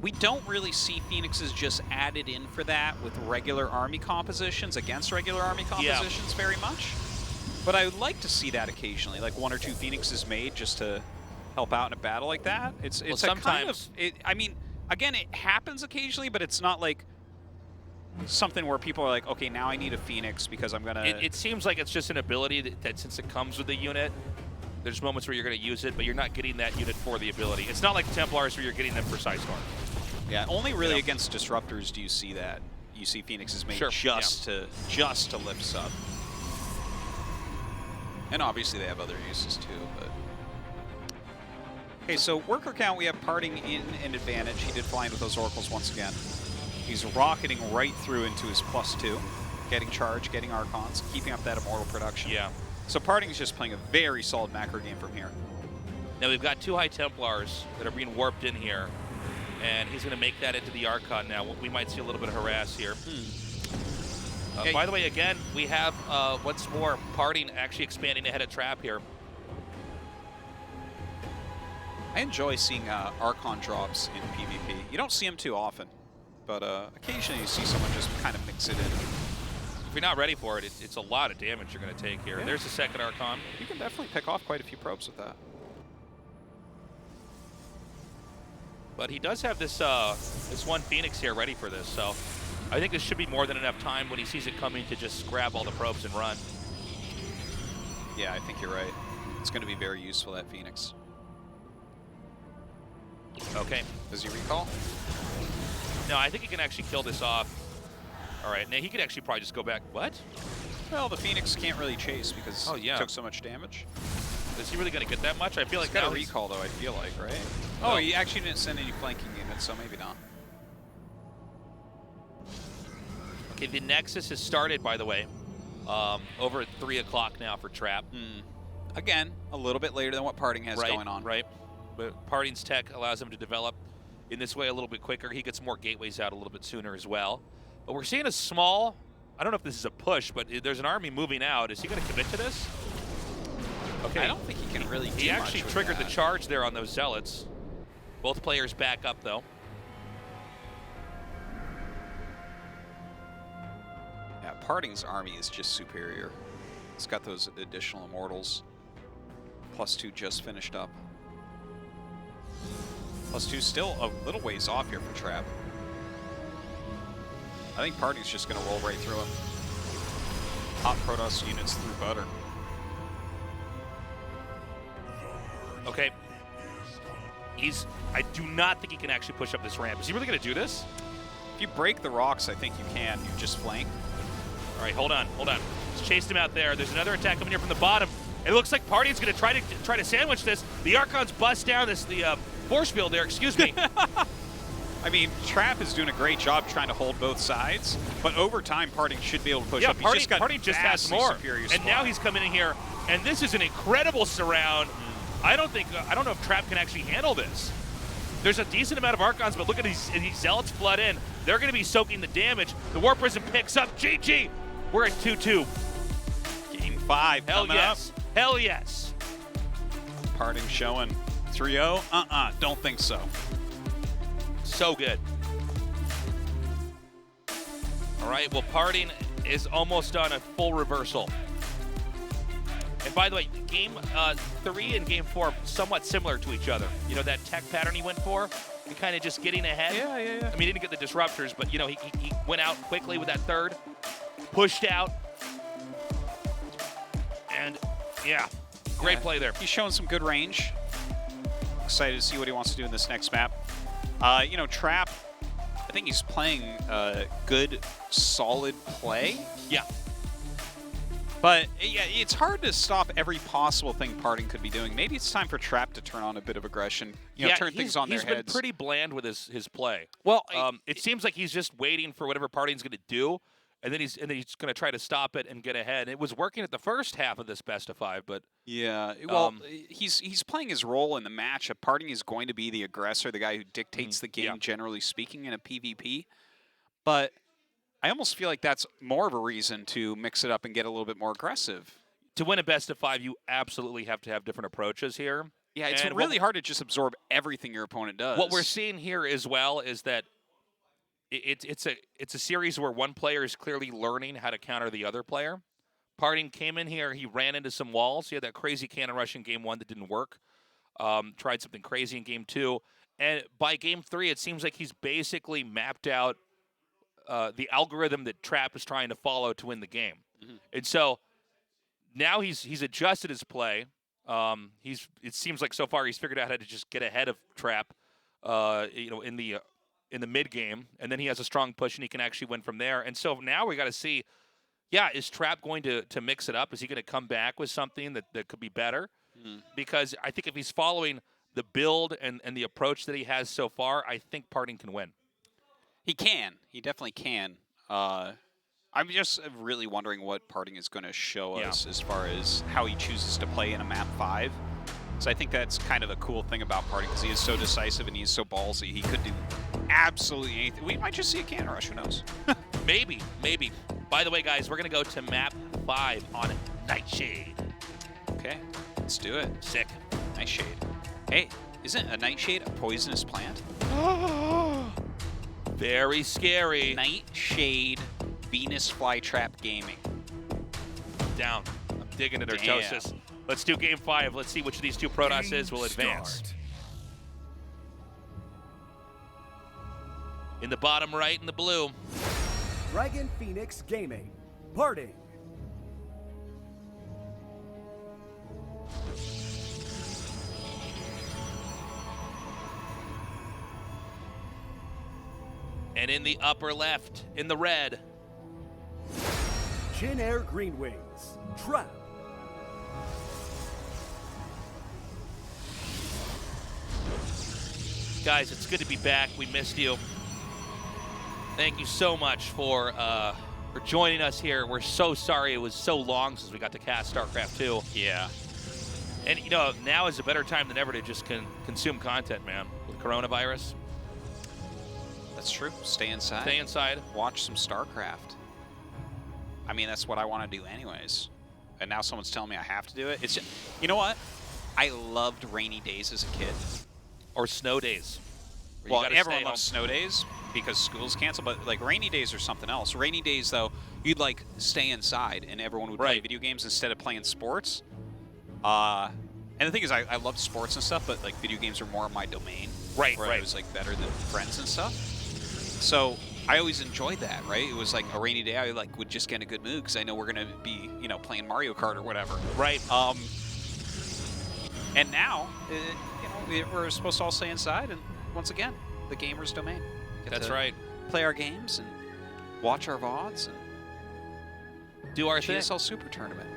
we don't really see Phoenixes just added in for that with regular army compositions against regular army compositions very much. But I would like to see that occasionally, like 1 or 2 Phoenixes made just to help out in a battle like that. It's Well, a sometimes kind of, I mean, again, it happens occasionally, but it's not like something where people are like, okay, now I need a Phoenix because I'm gonna. It seems like it's just an ability that since it comes with the unit, there's moments where you're going to use it, but you're not getting that unit for the ability. It's not like Templars where you're getting them for Psystorm. Yeah, only really against disruptors do you see that. You see Phoenixes made just to lift sub. And obviously they have other uses too, but. Okay, so worker count, we have PartinG in an advantage. He did fly with those oracles once again. He's rocketing right through into his +2, getting charge, getting archons, keeping up that immortal production. Yeah. So PartinG's just playing a very solid macro game from here. Now we've got 2 High Templars that are being warped in here, and he's going to make that into the Archon now. We might see a little bit of harass here. By the way, again, we have once more PartinG actually expanding ahead of Trap here. I enjoy seeing Archon drops in PvP. You don't see them too often, but occasionally you see someone just kind of mix it in. If you're not ready for it, it's a lot of damage you're going to take here. Yeah. There's the second Archon. You can definitely pick off quite a few probes with that. But he does have this this one Phoenix here ready for this, so I think this should be more than enough time when he sees it coming to just grab all the probes and run. Yeah, I think you're right. It's going to be very useful, that Phoenix. Okay. Does he recall? No, I think he can actually kill this off. All right, now he could actually probably just go back. What? Well, the Phoenix can't really chase because it took so much damage. Is he really going to get that much? I feel like he's got a recall, though, I feel like, right? Oh, he actually didn't send any flanking units, so maybe not. Okay, the Nexus has started, by the way, over at 3 o'clock now for Trap. Again, a little bit later than what PartinG has going on. Right, but PartinG's tech allows him to develop in this way a little bit quicker. He gets more gateways out a little bit sooner as well. But we're seeing a small, I don't know if this is a push, but there's an army moving out. Is he going to commit to this? Okay. I don't think he can really do He actually much triggered with the that. charge there on those Zealots. Both players back up, though. Yeah, PartinG's army is just superior. It's got those additional immortals. +2 just finished up. +2 still a little ways off here for Trap. I think PartinG's just going to roll right through him. Hot Protoss units through butter. Okay. I do not think he can actually push up this ramp. Is he really going to do this? If you break the rocks, I think you can. You just flank. All right, hold on. Just chased him out there. There's another attack coming here from the bottom. It looks like PartinG's going to try to sandwich this. The Archons bust down the force field there. Excuse me. I mean, Trap is doing a great job trying to hold both sides, but over time, PartinG should be able to push up. PartinG just has more. And now he's coming in here, and this is an incredible surround. I don't know if Trap can actually handle this. There's a decent amount of Archons, but look at these Zealots flood in. They're going to be soaking the damage. The War Prism picks up. GG. We're at 2-2. Game 5 Hell yes. Up. Hell yes. PartinG showing 3-0. Don't think so. So good. All right, well, PartinG is almost on a full reversal. And by the way, game 3 and game 4 somewhat similar to each other. You know, that tech pattern he went for, and kind of just getting ahead. Yeah. I mean, he didn't get the disruptors, but, you know, he went out quickly with that third, pushed out. And, yeah, great play there. He's showing some good range. Excited to see what he wants to do in this next map. You know, Trap, I think he's playing good, solid play. Yeah. But, yeah, it's hard to stop every possible thing PartinG could be doing. Maybe it's time for Trap to turn on a bit of aggression, you know, turn things on their heads. He's been pretty bland with his play. Well, it seems like he's just waiting for whatever PartinG's going to do, and then he's going to try to stop it and get ahead. It was working at the first half of this best of 5, but yeah, well, he's playing his role in the match. PartinG is going to be the aggressor, the guy who dictates the game, generally speaking, in a PvP. But I almost feel like that's more of a reason to mix it up and get a little bit more aggressive. To win a best of 5, you absolutely have to have different approaches here. Yeah, it's and really hard to just absorb everything your opponent does. What we're seeing here as well is that it's a series where one player is clearly learning how to counter the other player. PartinG came in here, he ran into some walls. He had that crazy cannon rush in game 1 that didn't work. Tried something crazy in game 2. And by game 3, it seems like he's basically mapped out the algorithm that Trap is trying to follow to win the game. And so now he's adjusted his play. It seems like so far he's figured out how to just get ahead of Trap, in the mid game, and then he has a strong push and he can actually win from there. And so now we got to see, is Trap going to mix it up? Is he going to come back with something that could be better? Because I think if he's following the build and the approach that he has so far, I think PartinG can win. He can. He definitely can. I'm just really wondering what PartinG is going to show us as far as how he chooses to play in a map 5. So I think that's kind of the cool thing about PartinG, because he is so decisive and he's so ballsy. He could do absolutely anything. We might just see a cannon rush. Who knows? Maybe. By the way, guys, we're going to go to map 5 on Nightshade. Okay, let's do it. Sick. Nightshade. Hey, isn't a nightshade a poisonous plant? Very scary. Nightshade Venus Flytrap Gaming. Down. I'm digging into Ro.16. Let's do game 5. Let's see which of these two Protosses will advance. Start. In the bottom right in the blue. Dragon Phoenix Gaming. PartinG. And in the upper left, in the red. Chin Air Green Wings. Trap. Guys, it's good to be back. We missed you. Thank you so much for joining us here. We're so sorry it was so long since we got to cast StarCraft 2. Yeah. And, now is a better time than ever to just consume content, man, with coronavirus. That's true. Stay inside. Stay inside. Watch some StarCraft. I mean, that's what I want to do anyways. And now someone's telling me I have to do it. It's just, you know what? I loved rainy days as a kid. Or snow days. Well, everyone loves snow days because school's canceled, but like rainy days are something else. Rainy days, though, you'd like stay inside and everyone would play video games instead of playing sports. And the thing is, I love sports and stuff, but like video games are more my domain. Right. Where I was like better than friends and stuff. So I always enjoyed that, right? It was like a rainy day. I like would just get in a good mood because I know we're gonna be, playing Mario Kart or whatever. Right. And now, we're supposed to all stay inside, and once again, the gamer's domain. That's right. Play our games and watch our VODs and do our GSL SuperTournament.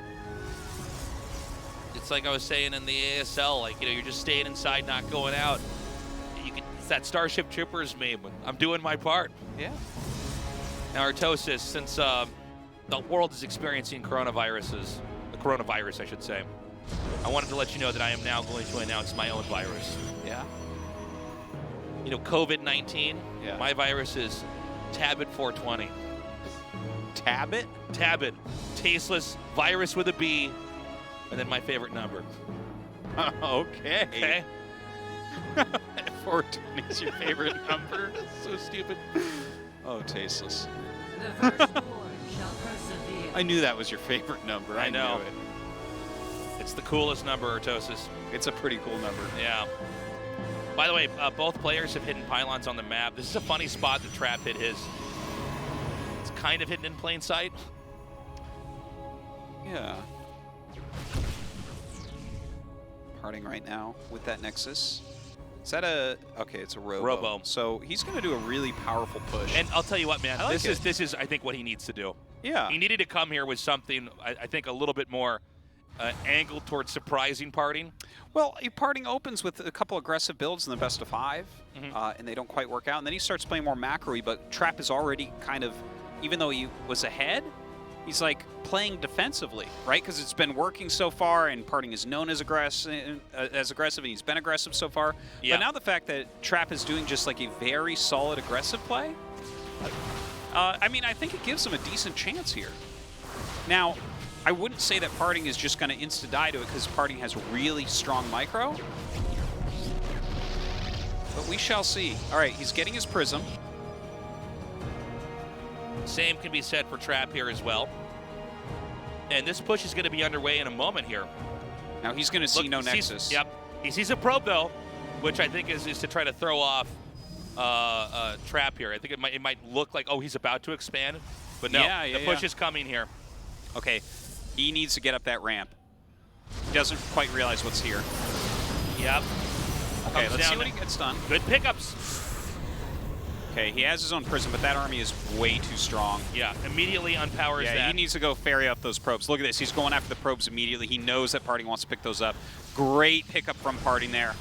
It's like I was saying in the ASL, you're just staying inside, not going out. It's that Starship Troopers meme. I'm doing my part. Yeah. Now, Ro.16, since the world is experiencing the coronavirus, I should say, I wanted to let you know that I am now going to announce my own virus. Yeah. COVID-19. Yeah. My virus is Tabbit420. Tabbit? Tabbit. Tasteless virus with a B, and then my favorite number. Okay. Okay. 420 is your favorite number? So stupid. Oh, tasteless. The firstborn shall persevere. I knew that was your favorite number. I know. Knew it. It's the coolest number, Ro.16. It's a pretty cool number. Yeah. By the way, both players have hidden pylons on the map. This is a funny spot that Trap hit his. It's kind of hidden in plain sight. Yeah. PartinG right now with that Nexus. Is that a... Okay, it's a Robo. So he's going to do a really powerful push. And I'll tell you what, man. I like this is, I think, what he needs to do. Yeah. He needed to come here with something, I think, a little bit more angled towards surprising PartinG. Well, PartinG opens with a couple aggressive builds in the best of 5, and they don't quite work out. And then he starts playing more macro-y, but Trap is already kind of, even though he was ahead, he's like playing defensively, right? Because it's been working so far, and PartinG is known as aggressive, and he's been aggressive so far. Yeah. But now the fact that Trap is doing just like a very solid aggressive play, I mean, I think it gives him a decent chance here. Now, I wouldn't say that PartinG is just going to insta-die to it because PartinG has really strong micro. But we shall see. All right, he's getting his Prism. Same can be said for Trap here as well. And this push is going to be underway in a moment here. Now he's going to see no Nexus. Yep. He sees a probe, though, which I think is to try to throw off Trap here. I think it might look like, oh, he's about to expand. But no, the push is coming here. Okay, he needs to get up that ramp. He doesn't quite realize what's here. Yep. Okay, let's see what he gets done. Good pickups. Okay, he has his own Prism, but that army is way too strong. Yeah, immediately unpowers that. Yeah, he needs to go ferry up those probes. Look at this. He's going after the probes immediately. He knows that PartinG wants to pick those up. Great pickup from PartinG there.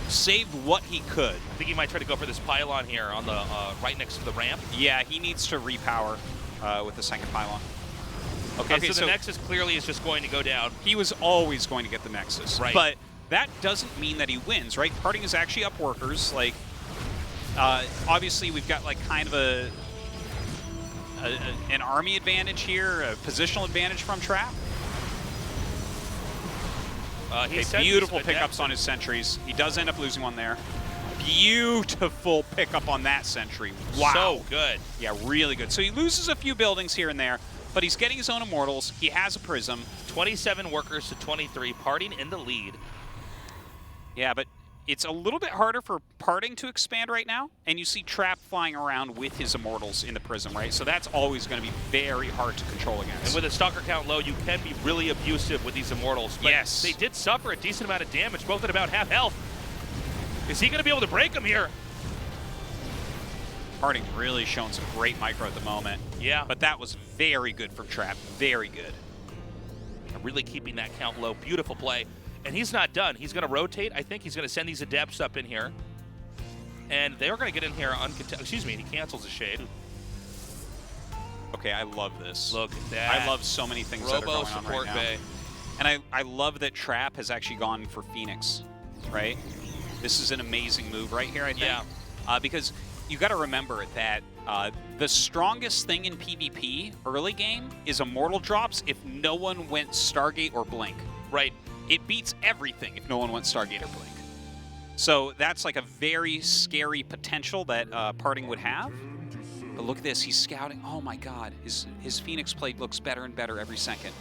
Saved what he could. I think he might try to go for this pylon here on the right next to the ramp. Yeah, he needs to repower with the second pylon. Okay, so the Nexus clearly is just going to go down. He was always going to get the Nexus. Right. But that doesn't mean that he wins, right? PartinG is actually up workers. Like, obviously, we've got like kind of an army advantage here, a positional advantage from Trap. Beautiful pickups on his sentries. He does end up losing one there. Beautiful pickup on that sentry. Wow. So good. Yeah, really good. So he loses a few buildings here and there, but he's getting his own Immortals. He has a Prism. 27 workers to 23. PartinG in the lead. Yeah, but it's a little bit harder for PartinG to expand right now, and you see Trap flying around with his Immortals in the Prism, right? So that's always going to be very hard to control against. And with a Stalker count low, you can be really abusive with these Immortals. But yes. They did suffer a decent amount of damage, both at about half health. Is he going to be able to break them here? PartinG really showing some great micro at the moment. Yeah. But that was very good from Trap. Very good. Really keeping that count low. Beautiful play. And he's not done. He's going to rotate. I think he's going to send these Adepts up in here. And they're going to get in here excuse me, he cancels a Shade. Okay, I love this. Look at that. I love so many things that are going on right now. Bay. And I love that Trap has actually gone for Phoenix, right? This is an amazing move right here, I think. Yeah. Because you got to remember that the strongest thing in PvP early game is Immortal drops if no one went Stargate or Blink. Right. It beats everything if no one went Stargate or Blink. So that's like a very scary potential that PartinG would have. But look at this, he's scouting. Oh my god, his Phoenix plate looks better and better every second.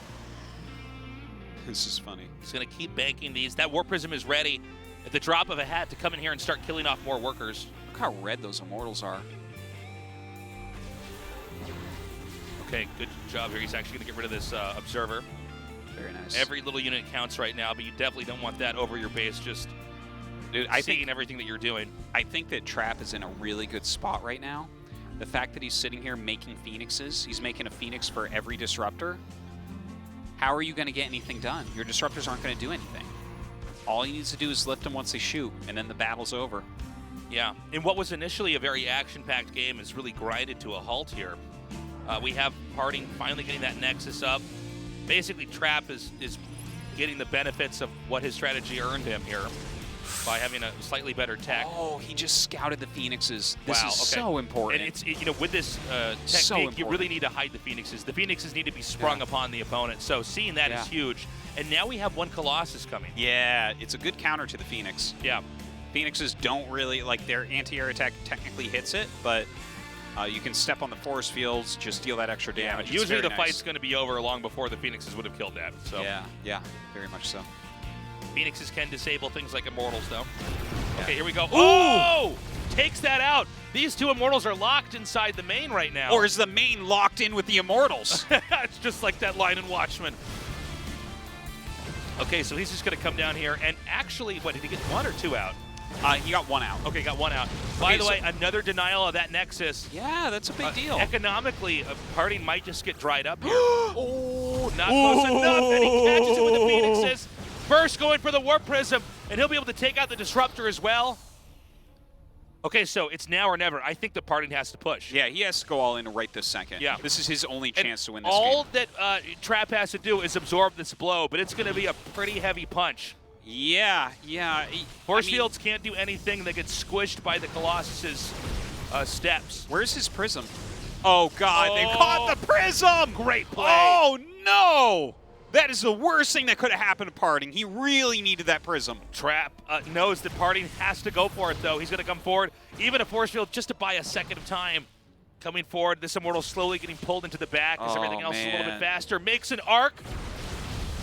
This is funny. He's going to keep banking these. That War Prism is ready at the drop of a hat to come in here and start killing off more workers. Look how red those Immortals are. Okay, good job here. He's actually going to get rid of this Observer. Very nice. Every little unit counts right now, but you definitely don't want that over your base, just seeing everything that you're doing. I think that Trap is in a really good spot right now. The fact that he's sitting here making Phoenixes, he's making a Phoenix for every Disruptor. How are you going to get anything done? Your Disruptors aren't going to do anything. All he needs to do is lift them once they shoot, and then the battle's over. Yeah, and what was initially a very action-packed game is really grinded to a halt here. We have PartinG finally getting that Nexus up. Basically, Trap is getting the benefits of what his strategy earned him here by having a slightly better tech. Oh, he just scouted the Phoenixes. This is okay. so important. And with this technique, you really need to hide the Phoenixes. The Phoenixes need to be sprung upon the opponent. So seeing that is huge. And now we have one Colossus coming. Yeah, it's a good counter to the Phoenix. Yeah. Phoenixes don't really, like, their anti-air attack technically hits it, but you can step on the force fields, just deal that extra damage. Yeah, usually the fight's going to be over long before the Phoenixes would have killed that. So. Yeah, very much so. Phoenixes can disable things like Immortals, though. Yeah. Okay, here we go. Oh! Takes that out. These two Immortals are locked inside the main right now. Or is the main locked in with the Immortals? It's just like that line in Watchmen. Okay, so he's just going to come down here and actually, what, did he get one or two out? He got one out. Okay, got one out. By the way, another denial of that Nexus. Yeah, that's a big deal. Economically, PartinG might just get dried up here. Oh, not close enough, and he catches it with the Phoenixes. First going for the Warp Prism, and he'll be able to take out the Disruptor as well. Okay, so it's now or never. I think the PartinG has to push. Yeah, he has to go all in right this second. Yeah. This is his only chance to win this game. All that Trap has to do is absorb this blow, but it's going to be a pretty heavy punch. Yeah. Force fields can't do anything. They get squished by the Colossus's steps. Where's his Prism? Oh, God, they caught the Prism! Great play. Oh, no! That is the worst thing that could have happened to Parting. He really needed that Prism. Trap knows that Parting has to go for it, though. He's going to come forward, even a force field, just to buy a second of time. Coming forward, this Immortal slowly getting pulled into the back as everything else is a little bit faster. Makes an arc.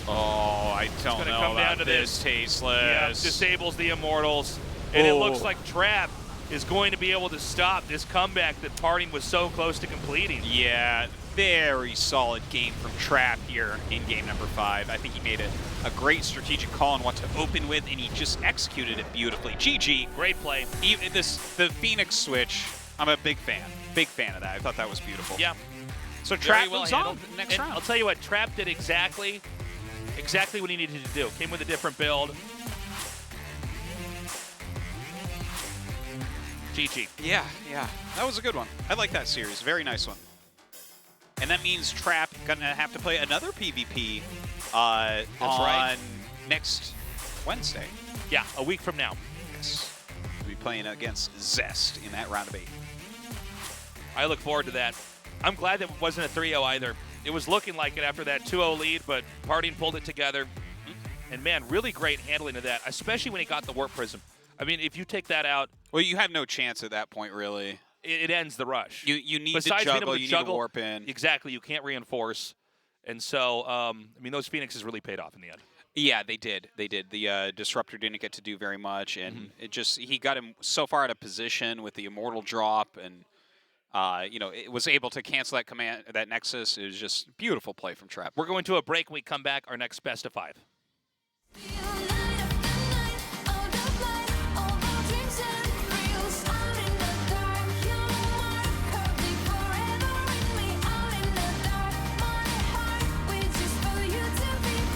Oh, I don't know come about down to this, Tasteless. Yeah, disables the Immortals. And it looks like Trap is going to be able to stop this comeback that Parting was so close to completing. Yeah, very solid game from Trap here in game number 5. I think he made a great strategic call on what to open with, and he just executed it beautifully. GG. Great play. Even the Phoenix switch, I'm a big fan. Big fan of that. I thought that was beautiful. Yeah. So Very Trap well moves handled. on next round. I'll tell you what, Trap did exactly what he needed to do. Came with a different build. GG. Yeah. That was a good one. I like that series. Very nice one. And that means Trap gonna have to play another PvP on right. next Wednesday. Yeah, a week from now. Yes. We'll be playing against Zest in that round of 8. I look forward to that. I'm glad that it wasn't a 3-0 either. It was looking like it after that 2-0 lead, but Parting pulled it together. And man, really great handling of that, especially when he got the Warp Prism. I mean, if you take that out, Well, you have no chance at that point, really. it ends the rush. You need Besides to being able juggle, to you need juggle, to warp in. Exactly, you can't reinforce. And so, I mean, those Phoenixes really paid off in the end. Yeah, they did. They did. The Disruptor didn't get to do very much, and he got him so far out of position with the Immortal drop, and it was able to cancel that Nexus. It was just beautiful play from Trap. We're going to a break. When we come back, our next best of 5.